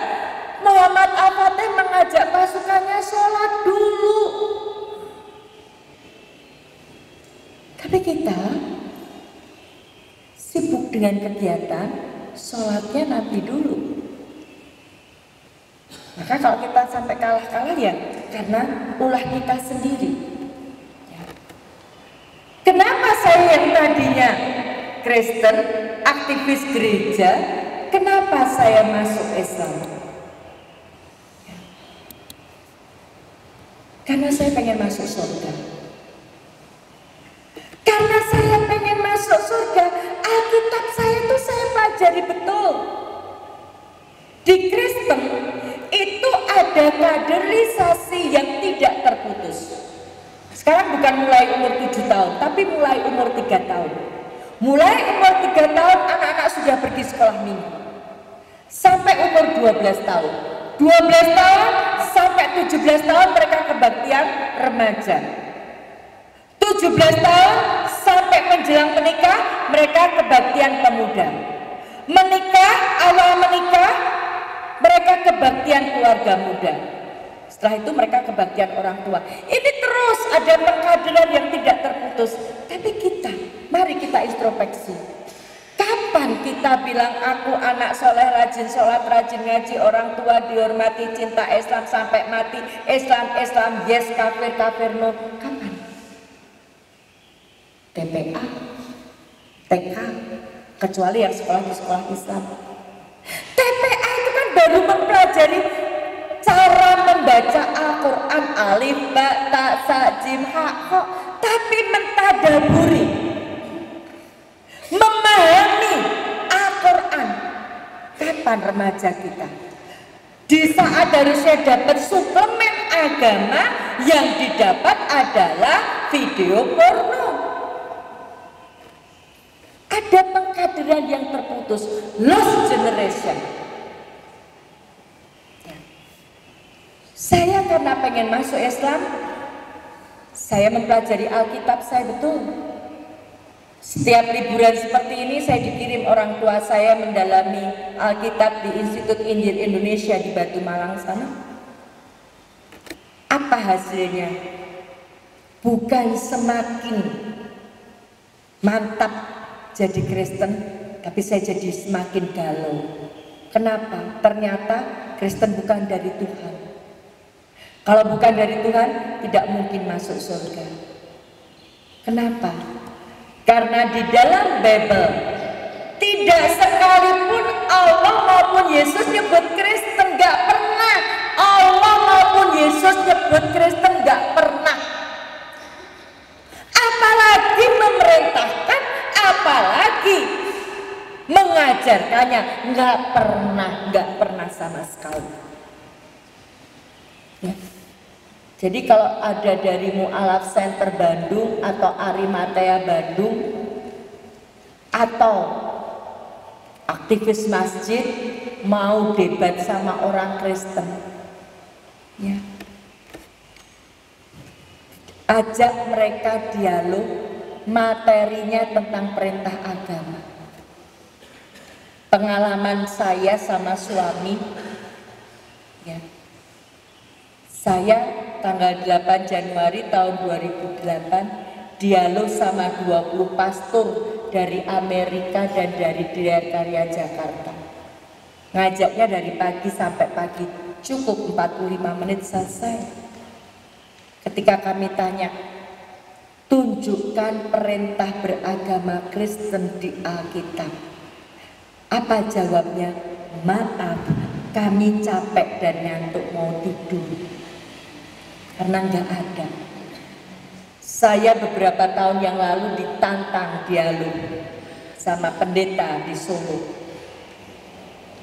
Muhammad Al-Fatih mengajak pasukannya sholat dulu. Tapi kita sibuk dengan kegiatan, sholatnya nanti dulu. Maka kalau kita sampai kalah-kalah ya karena ulah kita sendiri. Kenapa saya yang tadinya Kristen, aktivis gereja, kenapa saya masuk Islam? Karena saya pengen masuk surga. Karena saya pengen masuk surga, Alkitab saya itu saya pelajari betul. Di Kristen itu ada kaderisasi yang tidak terputus. Sekarang bukan mulai umur 7 tahun, tapi mulai umur 3 tahun. Mulai umur 3 tahun anak-anak sudah pergi sekolah minggu. Sampai umur 12 tahun. 12 tahun sampai 17 tahun mereka kebaktian remaja. 17 tahun sampai menjelang menikah mereka kebaktian pemuda. Menikah, awal menikah mereka kebaktian keluarga muda. Setelah itu mereka kebaktian orang tua. Ini terus ada pengkaderan yang tidak terputus. Tapi kita, mari kita introspeksi. Kapan kita bilang aku anak soleh, rajin sholat, rajin ngaji, orang tua dihormati, cinta Islam sampai mati, Islam, Islam, yes, kafir, kafir, no. Kapan? TPA, TK, kecuali yang sekolah di sekolah Islam. TPA itu kan baru mempelajari cara membaca Al-Quran, alif, ba, ta, sa, jim, ha, ho, tapi mentadaburi, memahami Al-Quran. Kapan remaja kita? Di saat harusnya dapat suplemen agama, yang didapat adalah video porno. Ada pengkaderan yang terputus, lost generation. Saya karena pengen masuk Islam, saya mempelajari Alkitab saya betul. Setiap liburan seperti ini saya dikirim orang tua saya mendalami Alkitab di Institut Injil Indonesia di Batu Malang sana. Apa hasilnya? Bukan semakin mantap jadi Kristen, tapi saya jadi semakin galau. Kenapa? Ternyata Kristen bukan dari Tuhan. Kalau bukan dari Tuhan, tidak mungkin masuk surga. Kenapa? Karena di dalam Bible tidak sekalipun Allah maupun Yesus nyebut Kristen, gak pernah. Allah maupun Yesus nyebut Kristen, gak pernah. Apalagi memerintahkan, apalagi mengajarkannya, gak pernah sama sekali. Ya. Jadi kalau ada dari Mu'alaf Center Bandung atau Arimatea Bandung atau aktivis masjid mau debat sama orang Kristen, ya, ajak mereka dialog, materinya tentang perintah agama. Pengalaman saya sama suami, ya, saya tanggal 8 Januari tahun 2008 dialog sama 20 pastor dari Amerika dan dari Karya Jakarta. Ngajaknya dari pagi sampai pagi, cukup 45 menit selesai. Ketika kami tanya, tunjukkan perintah beragama Kristen di Alkitab. Apa jawabnya? Maaf, kami capek dan ngantuk mau tidur. Karena nggak ada. Saya beberapa tahun yang lalu ditantang dialog sama pendeta di Solo.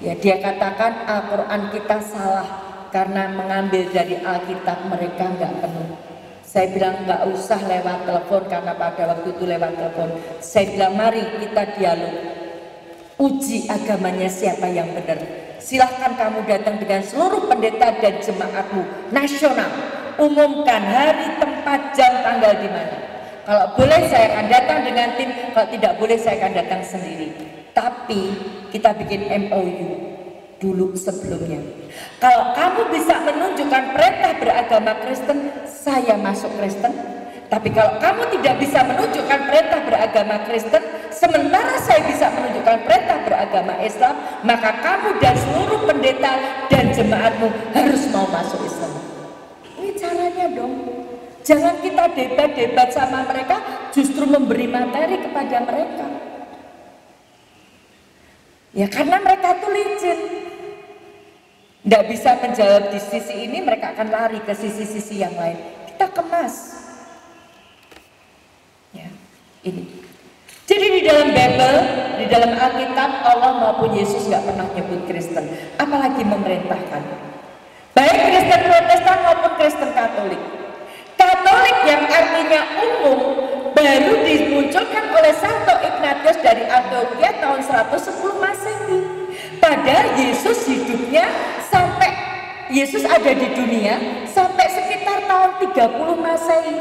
Ya, dia katakan Al-Quran kita salah karena mengambil dari Alkitab mereka nggak penuh. Saya bilang nggak usah lewat telepon, karena pada waktu itu lewat telepon. Saya bilang mari kita dialog, uji agamanya siapa yang benar. Silahkan kamu datang dengan seluruh pendeta dan jemaatmu nasional, umumkan hari, tempat, jam, tanggal di mana. Kalau boleh saya akan datang dengan tim, kalau tidak boleh saya akan datang sendiri. Tapi kita bikin MOU dulu sebelumnya. Kalau kamu bisa menunjukkan perintah beragama Kristen, saya masuk Kristen. Tapi kalau kamu tidak bisa menunjukkan perintah beragama Kristen, sementara saya bisa menunjukkan perintah beragama Islam, maka kamu dan seluruh pendeta dan jemaatmu harus mau masuk Islam. Ini caranya dong. Jangan kita debat-debat sama mereka, justru memberi materi kepada mereka. Ya karena mereka tuh licin. Tidak bisa menjawab di sisi ini, mereka akan lari ke sisi-sisi yang lain. Kita kemas. Ya, ini. Jadi di dalam Bible, di dalam Alkitab, Allah maupun Yesus nggak pernah nyebut Kristen, apalagi memerintahkan. Baik Kristen Protestan maupun Kristen Katolik. Katolik yang artinya umum baru dimunculkan oleh Santo Ignatius dari Antioquia tahun 110 Masehi. Padahal Yesus hidupnya sampai Yesus ada di dunia sampai sekitar tahun 30 Masehi.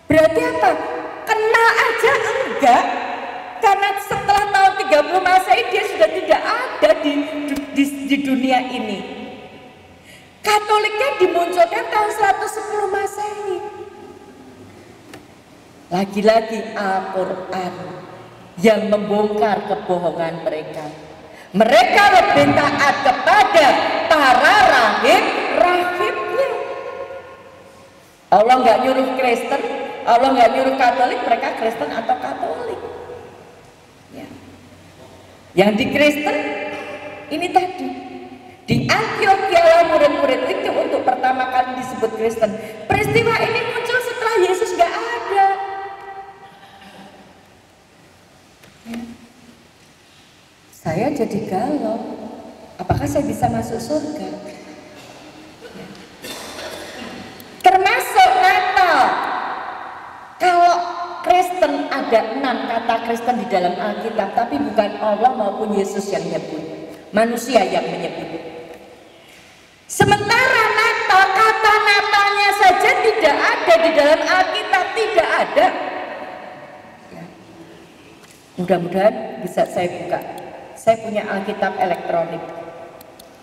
Berarti apa? Kenal aja enggak? Karena setelah tahun 30 Masehi dia sudah tidak ada di dunia ini. Katoliknya dimunculkan tahun 110 Masehi. Lagi-lagi Al-Quran yang membongkar kebohongan mereka. Mereka lebih taat kepada para rahib-rahibnya. Allah nggak nyuruh Kristen, Allah nggak nyuruh Katolik, mereka Kristen atau Katolik. Ya. Yang di Kristen ini tadi di Antioquia murid-murid itu untuk pertama kali disebut Kristen. Peristiwa ini muncul setelah Yesus nggak ada. Ya. Saya jadi galau. Apakah saya bisa masuk surga? Ya. Termasuk Natal. Kalau Kristen ada 6 kata Kristen di dalam Alkitab, tapi bukan Allah maupun Yesus yang menyebut, manusia yang menyebut. Sementara Natal, kata Natalnya saja tidak ada di dalam Alkitab, tidak ada. Ya. Mudah-mudahan bisa saya buka. Saya punya Alkitab elektronik.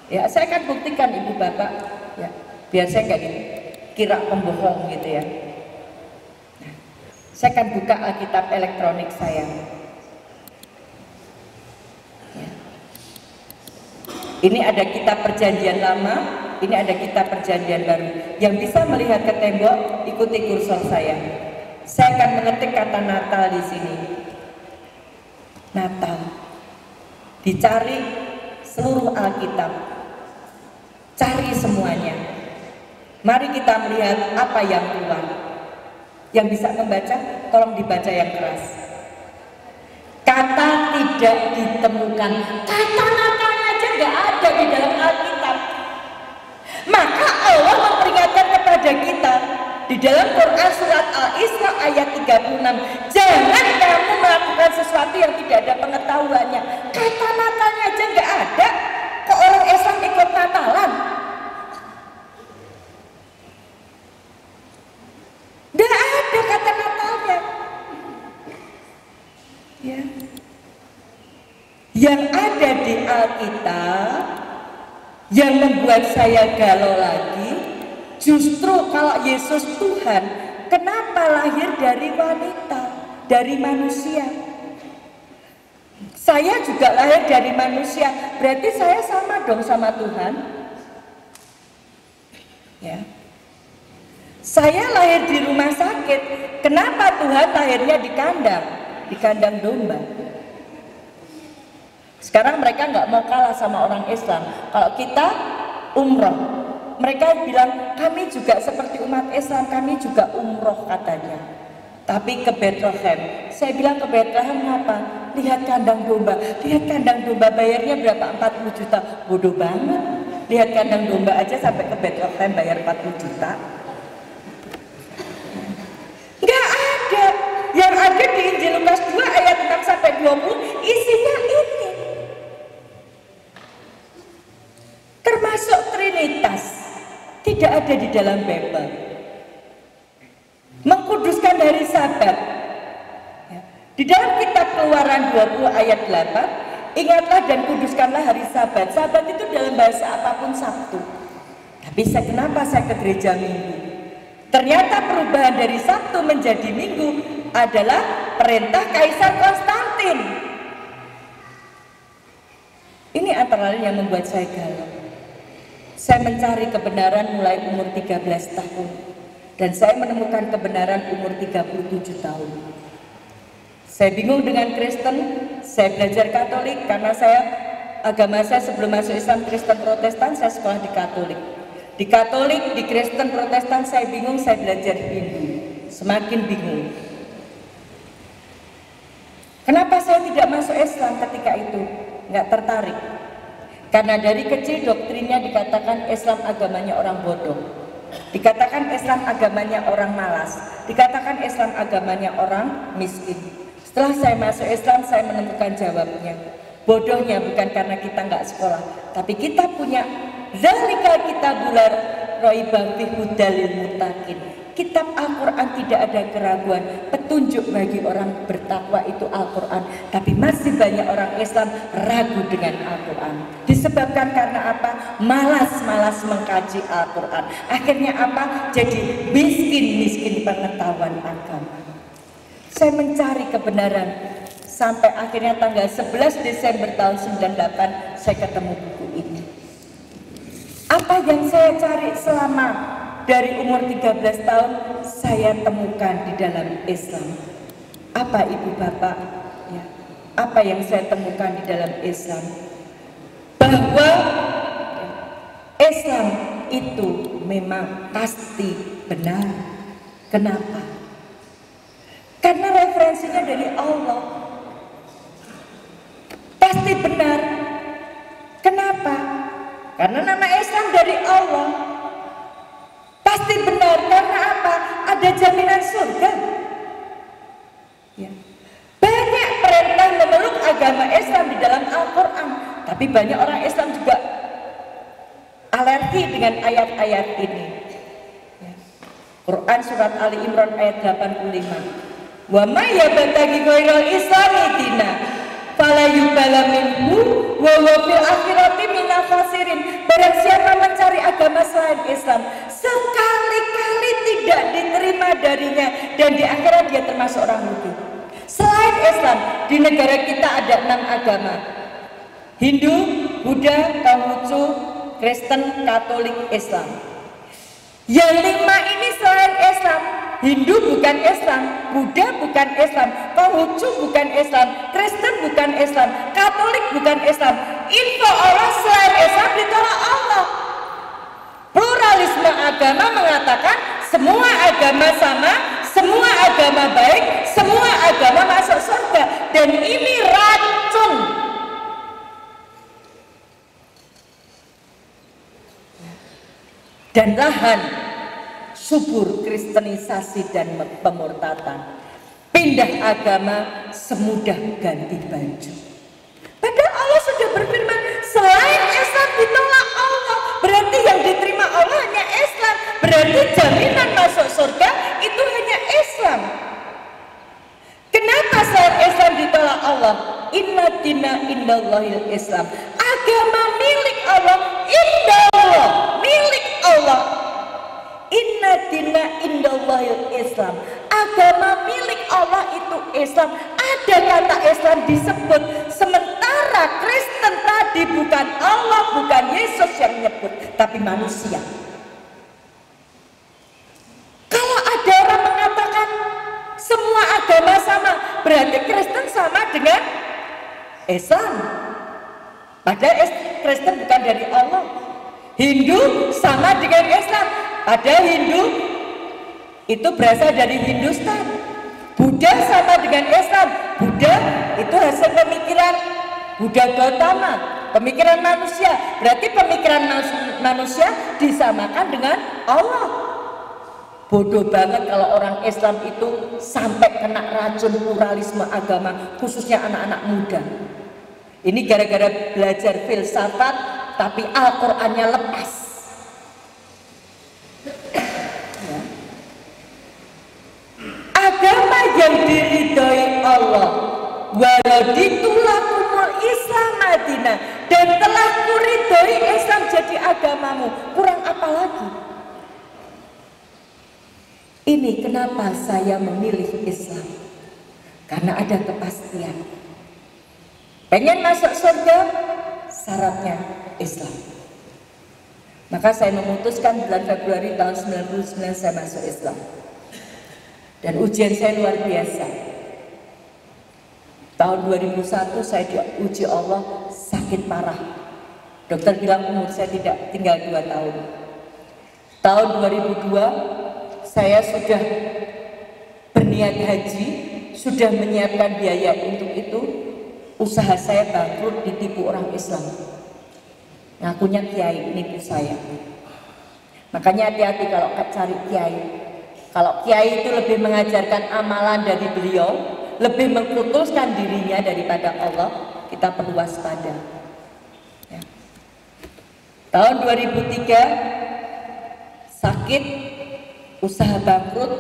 Ya, saya akan buktikan Ibu Bapak. Ya, biar saya nggak dikira pembohong gitu ya. Saya akan buka Alkitab elektronik saya. Ya. Ini ada kitab perjanjian lama, ini ada kitab perjanjian baru. Yang bisa melihat ke tembok, ikuti kursor saya. Saya akan mengetik kata Natal di sini. Natal. Dicari seluruh Alkitab. Cari semuanya. Mari kita melihat apa yang keluar. Yang bisa membaca, tolong dibaca yang keras. Kata tidak ditemukan. Kata Natalnya aja nggak ada di dalam Alkitab. Maka Allah memperingatkan kepada kita di dalam Quran surat Al-Isra ayat 36. Jangan kamu melakukan sesuatu yang tidak ada pengetahuannya. Kata Natalnya aja nggak ada. Kok orang Islam ikut Natalan? Tidak ada kata Natalnya. Ya. Yang ada di Alkitab yang membuat saya galau lagi, justru kalau Yesus Tuhan, kenapa lahir dari wanita, dari manusia? Saya juga lahir dari manusia, berarti saya sama dong sama Tuhan. Ya. Saya lahir di rumah sakit, kenapa Tuhan lahirnya di kandang domba? Sekarang mereka nggak mau kalah sama orang Islam. Kalau kita umroh, mereka bilang kami juga seperti umat Islam, kami juga umroh katanya. Tapi ke Bethlehem, saya bilang ke Bethlehem apa? Lihat kandang domba, bayarnya berapa? 40 juta. Bodoh banget. Lihat kandang domba aja sampai ke Bethlehem bayar 40 juta. Nggak ada. Yang ada di Injil Lukas 2 ayat 6-20 isinya ini. Termasuk Trinitas tidak ada di dalam Bible. Mengkuduskan hari Sabat. Di dalam kitab Keluaran 20 ayat 8, ingatlah dan kuduskanlah hari Sabat. Sabat itu dalam bahasa apapun Sabtu. Tapi kenapa saya ke gereja Minggu? Ternyata perubahan dari Sabtu menjadi Minggu adalah perintah Kaisar Konstantin. Ini antara lain yang membuat saya galau. Saya mencari kebenaran mulai umur 13 tahun. Dan saya menemukan kebenaran umur 37 tahun. Saya bingung dengan Kristen, saya belajar Katolik karena agama saya sebelum masuk Islam Kristen Protestan, saya sekolah di Katolik. Di Katolik, di Kristen Protestan saya bingung, saya belajar Hindu. Semakin bingung. Kenapa saya tidak masuk Islam ketika itu? Nggak tertarik. Karena dari kecil doktrinnya dikatakan Islam agamanya orang bodoh. Dikatakan Islam agamanya orang malas. Dikatakan Islam agamanya orang miskin. Setelah saya masuk Islam, saya menemukan jawabnya. Bodohnya bukan karena kita nggak sekolah, tapi kita punya zalika kitabular roiba fi hudalil muttaqin. Kitab Al-Quran tidak ada keraguan, petunjuk bagi orang bertakwa itu Al-Quran. Tapi masih banyak orang Islam ragu dengan Al-Quran. Disebabkan karena apa? Malas mengkaji Al-Quran. Akhirnya apa? Jadi miskin pengetahuan agama. Saya mencari kebenaran sampai akhirnya tanggal 11 Desember tahun 98 saya ketemu buku ini. Apa yang saya cari selama dari umur 13 tahun saya temukan di dalam Islam. Apa ibu bapak? Ya, apa yang saya temukan di dalam Islam? Bahwa Islam itu memang pasti benar. Kenapa? Karena referensinya dari Allah. Pasti benar. Kenapa? Karena nama Islam dari Allah. Pasti benar. Karena apa? Ada jaminan surga. Ya. Banyak perintah memeluk agama Islam di dalam Al-Quran. Tapi banyak orang Islam juga alergi dengan ayat-ayat ini. Ya. Quran surat Ali Imran ayat 85. Wa may yabtaghi ghairal islami dina fala yuqbala minhu wa huwa fil akhirati minal khasirin. Barang siapa mencari agama selain Islam, sekali-kali tidak diterima darinya, dan di akhirat dia termasuk orang rugi. Selain Islam, di negara kita ada 6 agama: Hindu, Buddha, Konghucu, Kristen, Katolik, Islam. Yang 5 ini selain Islam. Hindu bukan Islam, Buddha bukan Islam, Konghucu bukan Islam, Kristen bukan Islam, Katolik bukan Islam. Info Allah, selain Islam ditolak Allah. Pluralisme agama mengatakan semua agama sama, semua agama baik, semua agama masuk surga, dan ini racun. Dan lahan subur kristenisasi dan pemurtatan. Pindah agama semudah ganti baju. Padahal Allah sudah berfirman, selain Islam ditolak Allah. Berarti yang diterima Allah hanya Islam. Berarti jaminan masuk surga itu hanya Islam. Kenapa selain Islam ditolak Allah? Inna dina indallahil Islam. Agama milik Allah, indallah, milik Allah. Inna dina indallahil Islam. Agama milik Allah itu Islam. Ada kata Islam disebut, sementara Kristen tadi bukan Allah, bukan Yesus yang menyebut, tapi manusia. Kalau ada orang mengatakan semua agama sama, berarti Kristen sama dengan Islam. Padahal Kristen bukan dari Allah. Hindu sama dengan Islam. Padahal Hindu itu berasal dari Hindustan. Buddha sama dengan Islam. Buddha itu hasil pemikiran Buddha Gautama, pemikiran manusia. Berarti pemikiran manusia disamakan dengan Allah. Bodoh banget kalau orang Islam itu sampai kena racun pluralisme agama, khususnya anak-anak muda. Ini gara-gara belajar filsafat tapi Al-Qur'annya lepas. Ya. Agama yang diridhoi Allah, walau ditulakumul Islam Madinah, dan telah kuridhoi Islam jadi agamamu, kurang apa lagi? Ini kenapa saya memilih Islam, karena ada kepastian. Pengen masuk surga, syaratnya Islam. Maka saya memutuskan bulan Februari tahun 99 saya masuk Islam. Dan ujian saya luar biasa. Tahun 2001 saya diuji Allah sakit parah. Dokter bilang umur saya tidak tinggal 2 tahun. Tahun 2002 saya sudah berniat haji, sudah menyiapkan biaya untuk itu. Usaha saya bangkrut, ditipu orang Islam. Ngakunya kiai, nipu saya. Makanya hati-hati kalau cari kiai. Kalau kiai itu lebih mengajarkan amalan dari beliau, lebih mengkultuskan dirinya daripada Allah, kita perlu waspada. Ya. Tahun 2003 sakit, usaha bangkrut,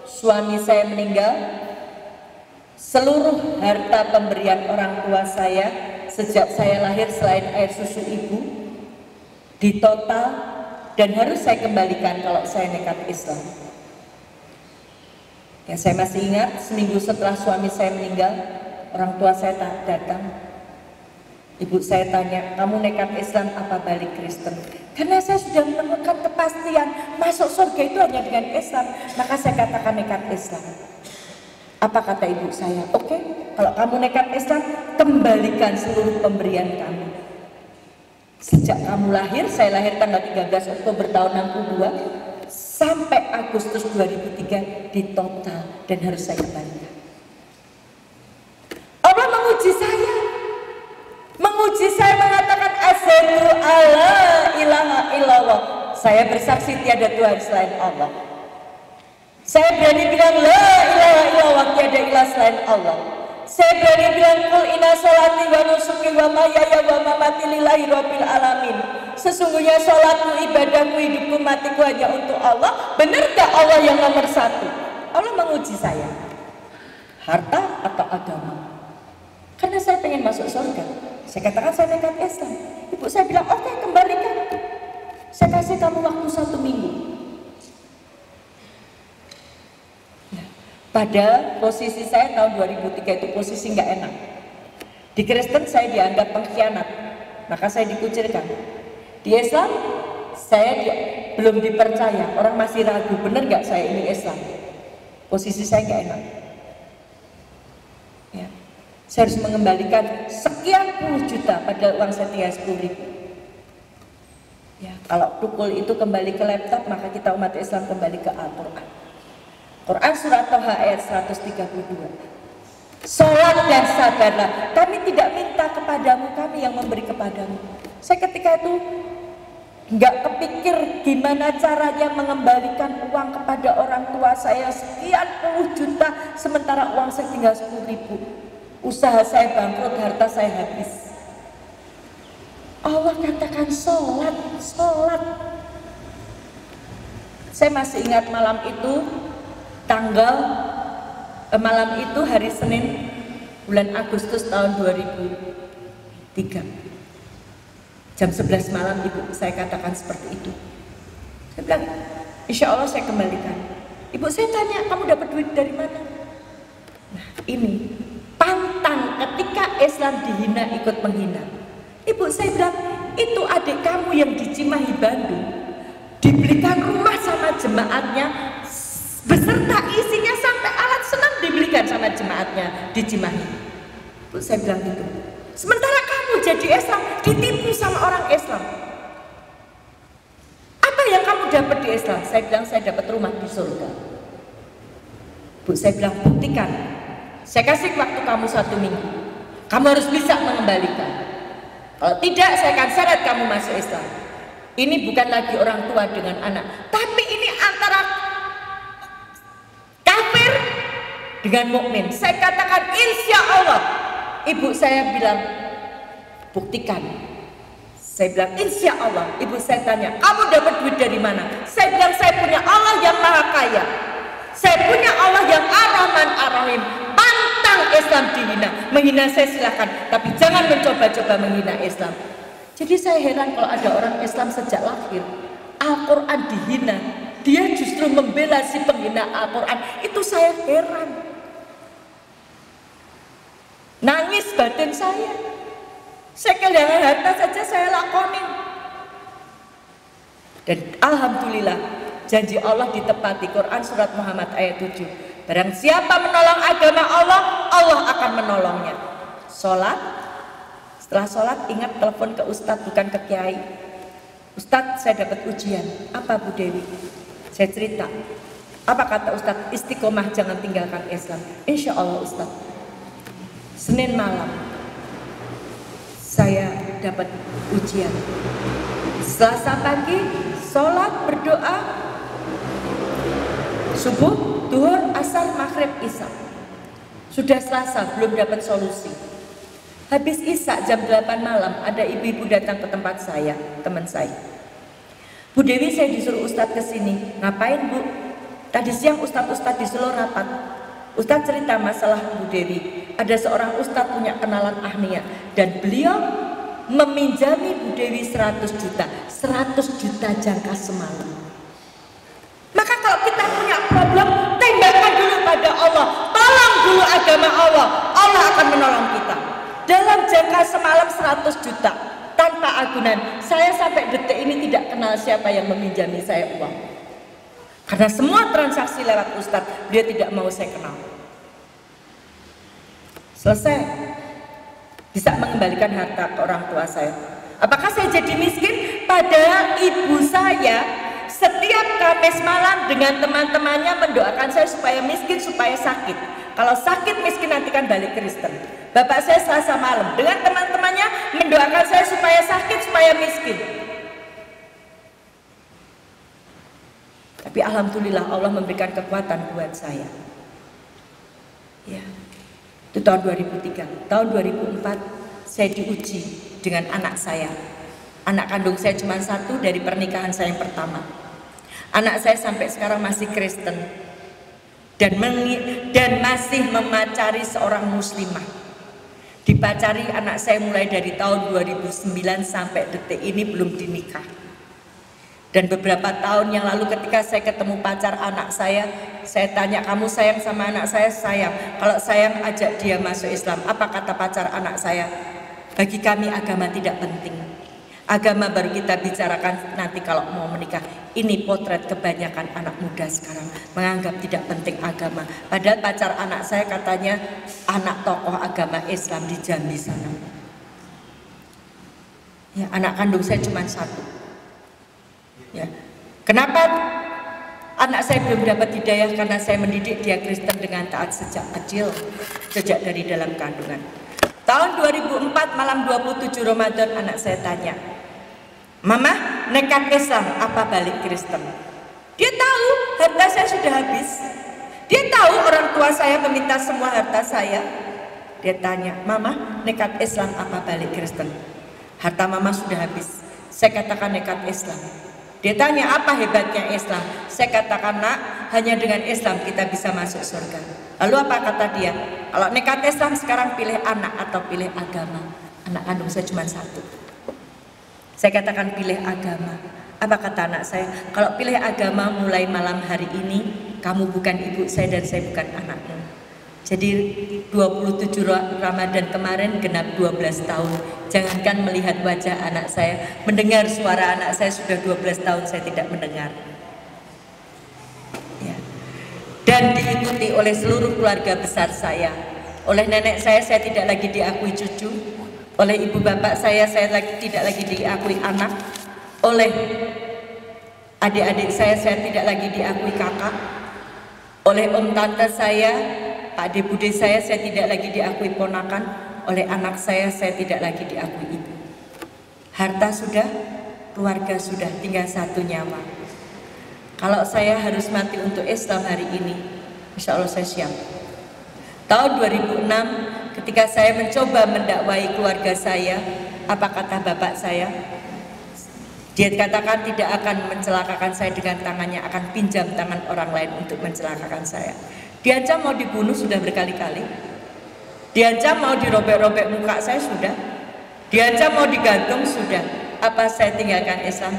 suami saya meninggal. Seluruh harta pemberian orang tua saya sejak saya lahir selain air susu ibu ditotal dan harus saya kembalikan kalau saya nekat Islam. Ya, saya masih ingat seminggu setelah suami saya meninggal, orang tua saya datang. Ibu saya tanya, kamu nekat Islam apa balik Kristen? Karena saya sudah menemukan kepastian masuk surga itu hanya dengan Islam. Maka saya katakan nekat Islam. Apa kata ibu saya? Oke, kalau kamu nekat Islam, kembalikan seluruh pemberian kamu. Sejak kamu lahir, saya lahir tanggal 13 Oktober tahun 62, sampai Agustus 2003 di total dan harus saya kembalikan. Allah menguji saya. Menguji saya mengatakan asyhadu alla ilaha illallah. Saya bersaksi tiada Tuhan selain Allah. Saya berani bilang la ilaha illallah, tiada ilah selain Allah. Saya berani bilang qul inna sholati wa nusuki wa mahyaya wa mamati lillahi rabbil alamin. Sesungguhnya sholatku, ibadahku, hidupku, matiku hanya untuk Allah. Benarkah Allah yang nomor satu? Allah menguji saya. Harta atau agama? Karena saya pengen masuk surga. Saya katakan saya nekat Islam. Ibu saya bilang oke, kembalikan. Saya kasih kamu waktu 1 minggu. Nah, pada posisi saya tahun 2003 itu posisi nggak enak. Di Kristen saya dianggap pengkhianat, maka saya dikucilkan. Di Islam saya belum dipercaya, orang masih ragu benar nggak saya ini Islam. Posisi saya nggak enak. Ya. Saya harus mengembalikan sekian puluh juta pada uang saya tinggal 10.000. Ya, kalau tukul itu kembali ke laptop, maka kita umat Islam kembali ke Al-Quran. Quran surat Toha ayat 132. Sholat dan sabarlah. Kami tidak minta kepadamu, kami yang memberi kepadamu. Saya ketika itu nggak kepikir gimana caranya mengembalikan uang kepada orang tua saya sekian puluh juta, sementara uang saya tinggal 10.000. Usaha saya bangkrut, harta saya habis. Allah katakan sholat, sholat. Saya masih ingat malam itu, malam itu hari Senin bulan Agustus tahun 2003. Jam 11 malam ibu saya katakan seperti itu. Saya bilang, insya Allah saya kembalikan. Ibu saya tanya, kamu dapat duit dari mana? Nah ini pantang ketika Islam dihina ikut menghina. Ibu saya bilang, itu adik kamu yang di Cimahi Bandung dibelikan rumah sama jemaatnya beserta isinya sampai alat senam dibelikan sama jemaatnya di Cimahi. Ibu saya bilang gitu. Sementara kamu jadi Islam ditipu sama orang Islam. Apa yang kamu dapat di Islam? Saya bilang saya dapat rumah di surga. Bu saya bilang buktikan. Saya kasih waktu kamu 1 minggu. Kamu harus bisa mengembalikan. Kalau tidak, saya akan seret kamu masuk Islam. Ini bukan lagi orang tua dengan anak, tapi ini antara kafir dengan mukmin. Saya katakan insya Allah. Ibu saya bilang buktikan. Saya bilang insya Allah. Ibu saya tanya, kamu dapat duit dari mana? Saya bilang saya punya Allah yang maha kaya. Saya punya Allah yang Ar-Rahman Ar-Rahim. Pantang Islam dihina. Menghina saya silakan, tapi jangan mencoba-coba menghina Islam. Jadi saya heran kalau ada orang Islam sejak lahir Al-Quran dihina, dia justru membela si penghina Al-Quran. Itu saya heran. Nangis batin saya. Saya kehilangan harta saja saya lakonin. Dan alhamdulillah janji Allah ditepati. Quran surat Muhammad ayat 7. Barang siapa menolong agama Allah, Allah akan menolongnya. Sholat, setelah sholat ingat telepon ke Ustadz bukan ke Kiai. Ustadz saya dapat ujian. Apa Bu Dewi? Saya cerita. Apa kata Ustadz? Istiqomah, jangan tinggalkan Islam. Insya Allah Ustadz. Senin malam saya dapat ujian. Selasa pagi sholat berdoa subuh, duhur, asar, maghrib, isya. Sudah Selasa belum dapat solusi. Habis isya jam 8 malam ada ibu-ibu datang ke tempat saya, teman saya. Bu Dewi, saya disuruh Ustadz kesini. Ngapain Bu? Tadi siang Ustadz disuruh rapat. Ustadz cerita masalah Bu Dewi. Ada seorang Ustadz punya kenalan ahniya dan beliau meminjami Bu Dewi 100 juta. 100 juta jangka semalam. Maka kalau kita punya problem, tembakkan dulu pada Allah. Tolong dulu agama Allah. Allah akan menolong kita. Dalam dalam jangka semalam 100 juta tanpa agunan. Saya sampai detik ini tidak kenal siapa yang meminjami saya uang, karena semua transaksi lewat Ustadz, dia tidak mau saya kenal. Selesai, bisa mengembalikan harta ke orang tua saya. Apakah saya jadi miskin? Padahal ibu saya setiap Kamis malam dengan teman-temannya mendoakan saya supaya miskin, supaya sakit. Kalau sakit miskin nanti kan balik Kristen. Bapak saya Selasa malam dengan teman-temannya mendoakan saya supaya sakit, supaya miskin. Tapi alhamdulillah Allah memberikan kekuatan buat saya. Ya. Itu tahun 2003. Tahun 2004 saya diuji dengan anak saya. Anak kandung saya cuma satu dari pernikahan saya yang pertama. Anak saya sampai sekarang masih Kristen dan masih memacari seorang muslimah. Dipacari anak saya mulai dari tahun 2009 sampai detik ini belum dinikah. Dan beberapa tahun yang lalu ketika saya ketemu pacar anak saya tanya, kamu sayang sama anak saya? Sayang. Kalau sayang, ajak dia masuk Islam. Apa kata pacar anak saya? Bagi kami agama tidak penting. Agama baru kita bicarakan nanti kalau mau menikah. Ini potret kebanyakan anak muda sekarang, menganggap tidak penting agama. Padahal pacar anak saya katanya anak tokoh agama Islam di Jambi sana. Ya, anak kandung saya cuma satu. Ya. Kenapa anak saya belum dapat hidayah? Karena saya mendidik dia Kristen dengan taat sejak kecil, sejak dari dalam kandungan. Tahun 2004 malam 27 Ramadan anak saya tanya, Mama, nekat Islam apa balik Kristen? Dia tahu harta saya sudah habis. Dia tahu orang tua saya meminta semua harta saya. Dia tanya, Mama, nekat Islam apa balik Kristen? Harta Mama sudah habis. Saya katakan nekat Islam. Dia tanya, apa hebatnya Islam? Saya katakan, nak, hanya dengan Islam kita bisa masuk surga. Lalu apa kata dia? Kalau nekat Islam sekarang pilih anak atau pilih agama? Anak kandung saya cuma satu. Saya katakan pilih agama. Apa kata anak saya? Kalau pilih agama mulai malam hari ini, kamu bukan ibu saya dan saya bukan anakmu. Jadi 27 Ramadan kemarin genap 12 tahun. Jangankan melihat wajah anak saya, mendengar suara anak saya sudah 12 tahun saya tidak mendengar. Ya. Dan diikuti oleh seluruh keluarga besar saya. Oleh nenek saya tidak lagi diakui cucu. Oleh ibu bapak saya tidak lagi diakui anak. Oleh adik-adik saya tidak lagi diakui kakak. Oleh om tante saya, Pak De Bude saya tidak lagi diakui ponakan. Oleh anak saya tidak lagi diakui ibu. Harta sudah, keluarga sudah, tinggal satu nyawa. Kalau saya harus mati untuk Islam hari ini, insya Allah saya siap. Tahun 2006 ketika saya mencoba mendakwai keluarga saya, apa kata bapak saya? Dia katakan tidak akan mencelakakan saya dengan tangannya, akan pinjam tangan orang lain untuk mencelakakan saya. Diancam mau dibunuh sudah berkali-kali. Diancam mau dirobek-robek muka saya sudah. Diancam mau digantung sudah. Apa saya tinggalkan Islam?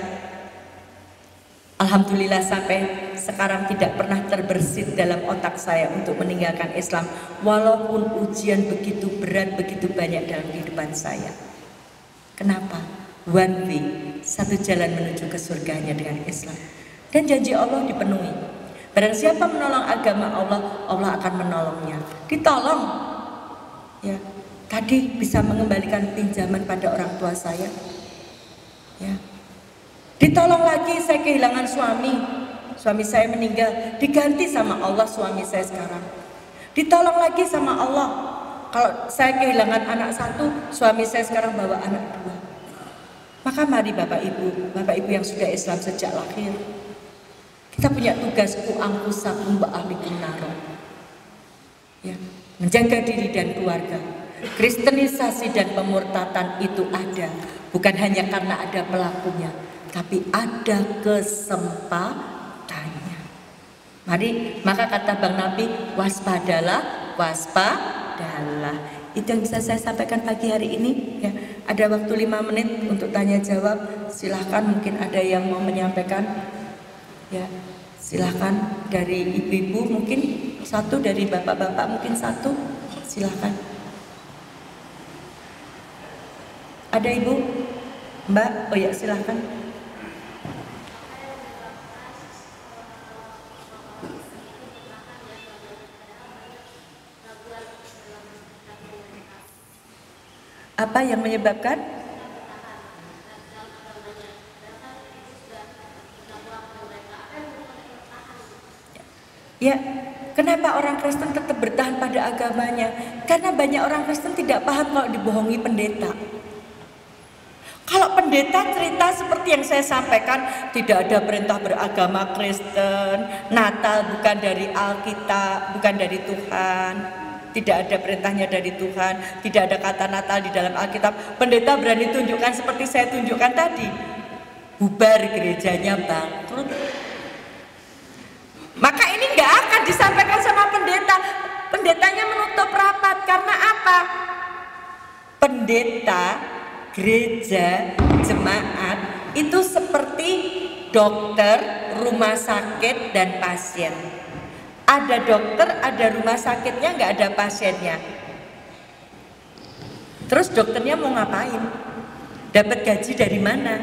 Alhamdulillah sampai sekarang tidak pernah terbersit dalam otak saya untuk meninggalkan Islam. Walaupun ujian begitu berat, begitu banyak dalam kehidupan saya. Kenapa? One way, satu jalan menuju ke surganya dengan Islam. Dan janji Allah dipenuhi. Barang siapa menolong agama Allah, Allah akan menolongnya. Ditolong. Ya, tadi bisa mengembalikan pinjaman pada orang tua saya. Ya. Ditolong lagi, saya kehilangan suami. Suami saya meninggal, diganti sama Allah suami saya sekarang. Ditolong lagi sama Allah. Kalau saya kehilangan anak satu, suami saya sekarang bawa anak dua. Maka mari Bapak Ibu yang sudah Islam sejak lahir, kita punya tugas kuangkusakum ba'alikum naro. Ya, menjaga diri dan keluarga. Kristenisasi dan pemurtatan itu ada, bukan hanya karena ada pelakunya, tapi ada kesempatannya. Mari, maka kata Bang Nabi, waspadalah, waspadalah. Itu yang bisa saya sampaikan pagi hari ini. Ya, ada waktu 5 menit untuk tanya jawab. Silahkan, mungkin ada yang mau menyampaikan. Ya, silahkan dari ibu-ibu mungkin satu, dari bapak-bapak mungkin satu. Silahkan. Ada Ibu? Mbak? Oh ya, silahkan. Apa yang menyebabkan? Ya, kenapa orang Kristen tetap bertahan pada agamanya? Karena banyak orang Kristen tidak paham kalau dibohongi pendeta. Kalau pendeta cerita seperti yang saya sampaikan, tidak ada perintah beragama Kristen, Natal bukan dari Alkitab, bukan dari Tuhan, tidak ada perintahnya dari Tuhan, tidak ada kata Natal di dalam Alkitab. Pendeta berani tunjukkan seperti saya tunjukkan tadi, bubar gerejanya, bangkrut. Maka ini nggak akan disampaikan sama pendeta. Pendetanya menutup rapat karena apa? Pendeta, gereja, jemaat itu seperti dokter, rumah sakit, dan pasien. Ada dokter, ada rumah sakitnya, nggak ada pasiennya. Terus dokternya mau ngapain? Dapat gaji dari mana?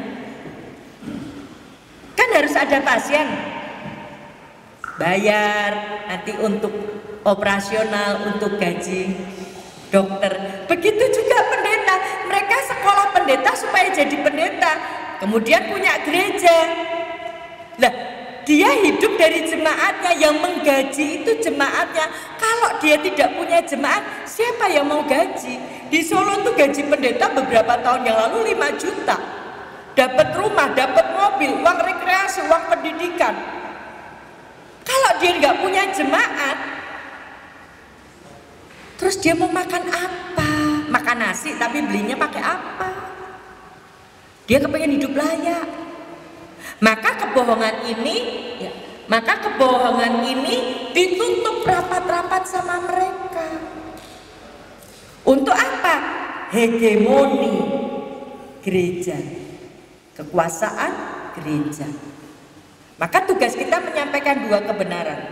Kan harus ada pasien. Bayar nanti untuk operasional, untuk gaji dokter. Begitu juga pendeta. Mereka sekolah pendeta supaya jadi pendeta, kemudian punya gereja. Nah, dia hidup dari jemaatnya, yang menggaji itu jemaatnya. Kalau dia tidak punya jemaat, siapa yang mau gaji? Di Solo tuh gaji pendeta beberapa tahun yang lalu 5 juta. Dapat rumah, dapat mobil, uang rekreasi, uang pendidikan. Kalau dia nggak punya jemaat, terus dia mau makan apa? Makan nasi tapi belinya pakai apa? Dia kepengen hidup layak. Maka kebohongan ini ditutup rapat-rapat sama mereka. Untuk apa? Hegemoni gereja, kekuasaan gereja. Maka tugas kita menyampaikan 2 kebenaran.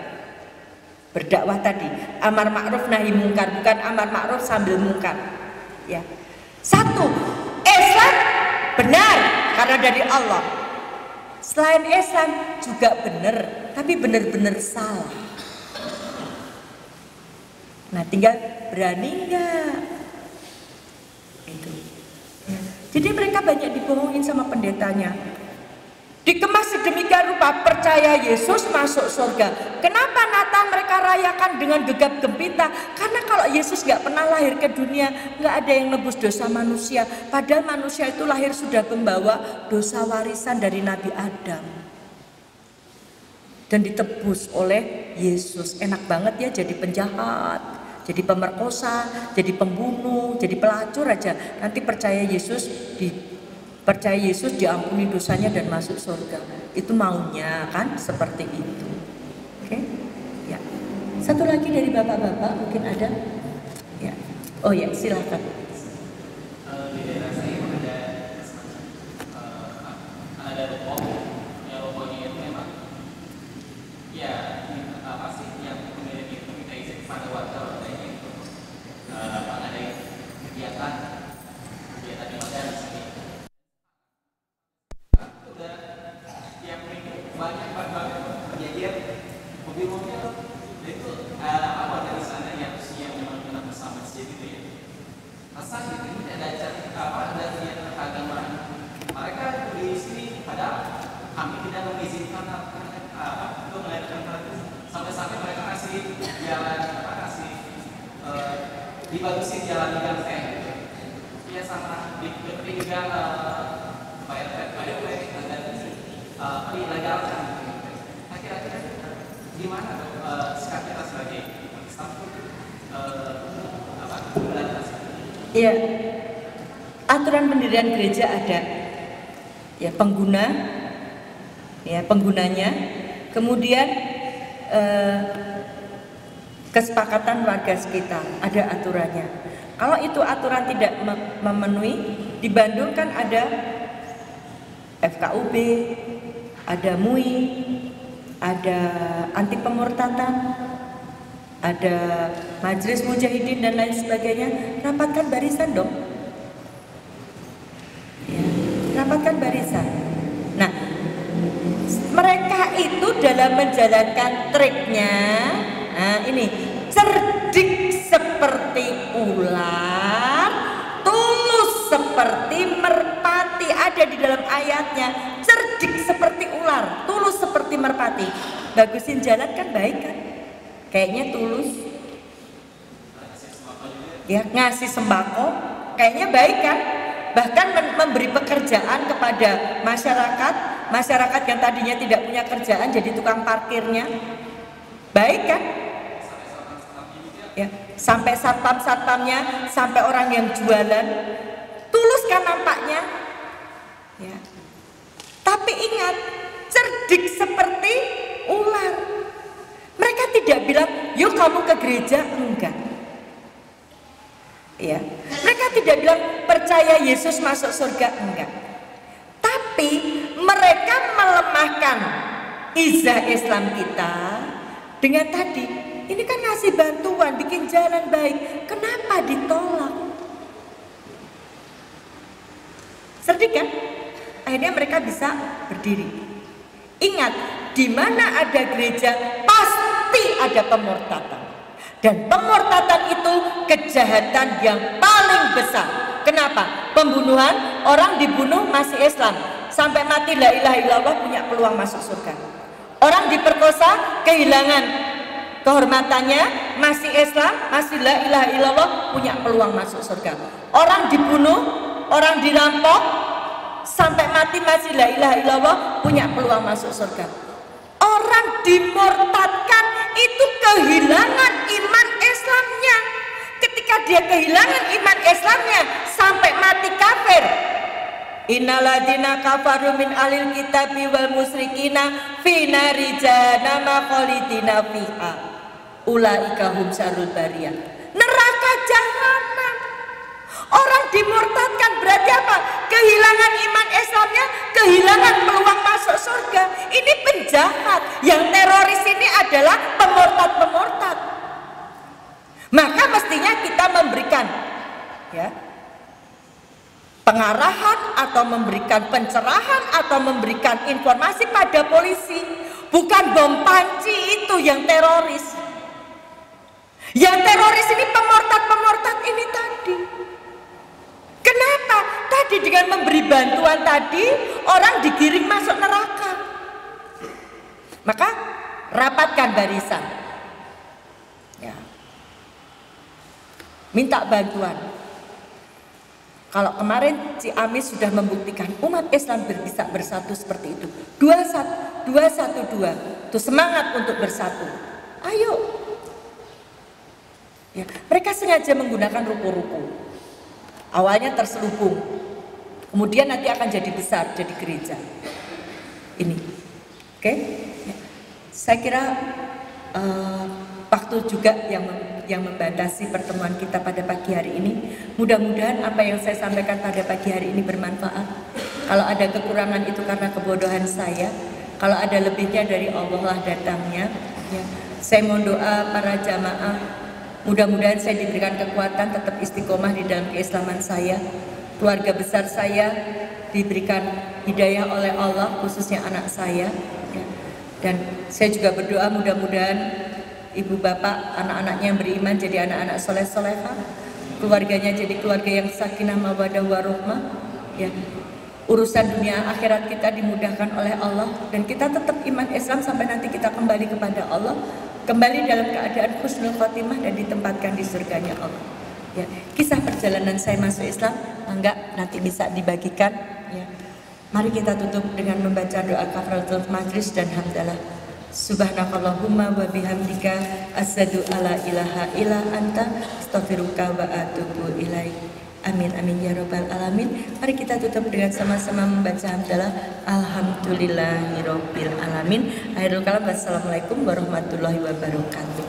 Berdakwah tadi, amar ma'ruf nahi mungkar, bukan amar ma'ruf sambil mungkar. Ya. 1, Islam benar karena dari Allah. Selain Islam juga benar, tapi benar-benar salah. Nah, tinggal berani enggak? Itu. Ya. Jadi mereka banyak dibohongin sama pendetanya. Dikemas sedemikian rupa, percaya Yesus masuk surga. Kenapa Natal mereka rayakan dengan gegap gempita? Karena kalau Yesus gak pernah lahir ke dunia, gak ada yang nebus dosa manusia. Padahal manusia itu lahir sudah membawa dosa warisan dari Nabi Adam. Dan ditebus oleh Yesus. Enak banget ya jadi penjahat, jadi pemerkosa, jadi pembunuh, jadi pelacur aja. Nanti percaya Yesus diampuni dosanya dan masuk surga. Itu maunya kan seperti itu. Oke? Ya. Satu lagi dari bapak-bapak mungkin ada? Ya. Oh ya, silakan. Di daerah saya ada logonya itu memang ya apa sih yang kemudian itu kita isi kepada warga itu ada kegiatan di mana di sini. Banyak penyajian mobil-mobil itu apa dari sana yang memang kena bersama masjid itu ya. Masa ini tidak ada yang agama mereka di sini, padahal kami tidak mengizinkan untuk melakukan hal itu. Sampai-sampai mereka kasih jalan dibagusin jalan di gang teh. Ya sama di juga bayar dilegalkan. Nah, kira-kira gimana sikap kita sebagai Islam Iya, aturan pendirian gereja ada. Ya, penggunanya. Kemudian kesepakatan warga sekitar, ada aturannya. Kalau itu aturan tidak memenuhi, di Bandung kan ada FKUB, ada MUI, ada anti pemurtatan, ada Majelis Mujahidin dan lain sebagainya. Rapatkan barisan dong. rapatkan barisan. Nah, mereka itu dalam menjalankan triknya, nah ini, cerdik seperti ular, tulus seperti merpati. Ada di dalam ayatnya, cerdik seperti ular, tulus seperti merpati. Bagusin jalan kan baik kan? Kayaknya tulus. Ya, ngasih sembako kayaknya baik kan? Bahkan memberi pekerjaan kepada masyarakat yang tadinya tidak punya kerjaan jadi tukang parkirnya. Baik kan? Ya, sampai satpam-satpamnya, sampai orang yang jualan, tulus kan nampaknya. Ya. Tapi ingat, cerdik seperti ular. Mereka tidak bilang, "Yuk kamu ke gereja," enggak. Ya, mereka tidak bilang percaya Yesus masuk surga, enggak. Tapi mereka melemahkan izah Islam kita dengan tadi, ini kan ngasih bantuan, bikin jalan baik, kenapa ditolak? Sedih kan? Akhirnya mereka bisa berdiri. Ingat, di mana ada gereja pasti ada pemurtatan. Dan pemurtatan itu kejahatan yang paling besar. Kenapa? Pembunuhan, orang dibunuh masih Islam, sampai mati la ilaha illallah punya peluang masuk surga. Orang diperkosa kehilangan kehormatannya, masih Islam, masih la ilaha illallah punya peluang masuk surga. Orang dibunuh, orang dirampok, sampai mati masih la ilaha illallah punya peluang masuk surga. Orang dimurtadkan itu kehilangan iman Islamnya. Ketika dia kehilangan iman Islamnya sampai mati kafir. Innalladzina kafaru min alil kitabi wal musyrikina fi nari jahannama khalidina fiha. Ulaika hum syarrul bariyah. Neraka jahanam. Orang dimurtadkan berarti apa? Kehilangan iman Islamnya, kehilangan peluang masuk surga. Ini penjahat. Yang teroris ini adalah pemurtad-pemurtad. Maka mestinya kita memberikan, ya, pengarahan atau memberikan pencerahan atau memberikan informasi pada polisi. Bukan bom panci itu yang teroris. Yang teroris ini pemurtad-pemurtad ini tadi. Kenapa? Tadi dengan memberi bantuan tadi orang digiring masuk neraka. Maka rapatkan barisan. Ya. Minta bantuan. Kalau kemarin Ciamis sudah membuktikan umat Islam bisa bersatu seperti itu. 212 itu semangat untuk bersatu. Ayo. Ya, mereka sengaja menggunakan ruko-ruko. Awalnya terselubung, kemudian nanti akan jadi besar, jadi gereja. Ini, oke? Ya. Saya kira waktu juga yang membatasi pertemuan kita pada pagi hari ini. Mudah-mudahan apa yang saya sampaikan pada pagi hari ini bermanfaat. Kalau ada kekurangan itu karena kebodohan saya. Kalau ada lebihnya dari Allah lah datangnya. Ya. Saya mohon doa para jamaah. Mudah-mudahan saya diberikan kekuatan tetap istiqomah di dalam keislaman saya. Keluarga besar saya diberikan hidayah oleh Allah, khususnya anak saya. Ya. Dan saya juga berdoa mudah-mudahan ibu bapak, anak-anaknya yang beriman jadi anak-anak soleh-solehah. Keluarganya jadi keluarga yang sakinah mawaddah warahmah. Ya. Urusan dunia akhirat kita dimudahkan oleh Allah. Dan kita tetap iman Islam sampai nanti kita kembali kepada Allah. Kembali dalam keadaan husnul khotimah dan ditempatkan di surganya Allah. Ya, kisah perjalanan saya masuk Islam, enggak nanti bisa dibagikan. Ya. Mari kita tutup dengan membaca doa kafaratul majlis dan hamdalah. Subhanakallahumma wa bihamdika asyhadu alla ilaha illa anta astaghfiruka wa atubu ilaik. Amin amin ya rabbal alamin. Mari kita tutup dengan sama-sama membaca hamdalah. Alhamdulillahirabbil alamin. Akhirul kalam, wassalamualaikum warahmatullahi wabarakatuh.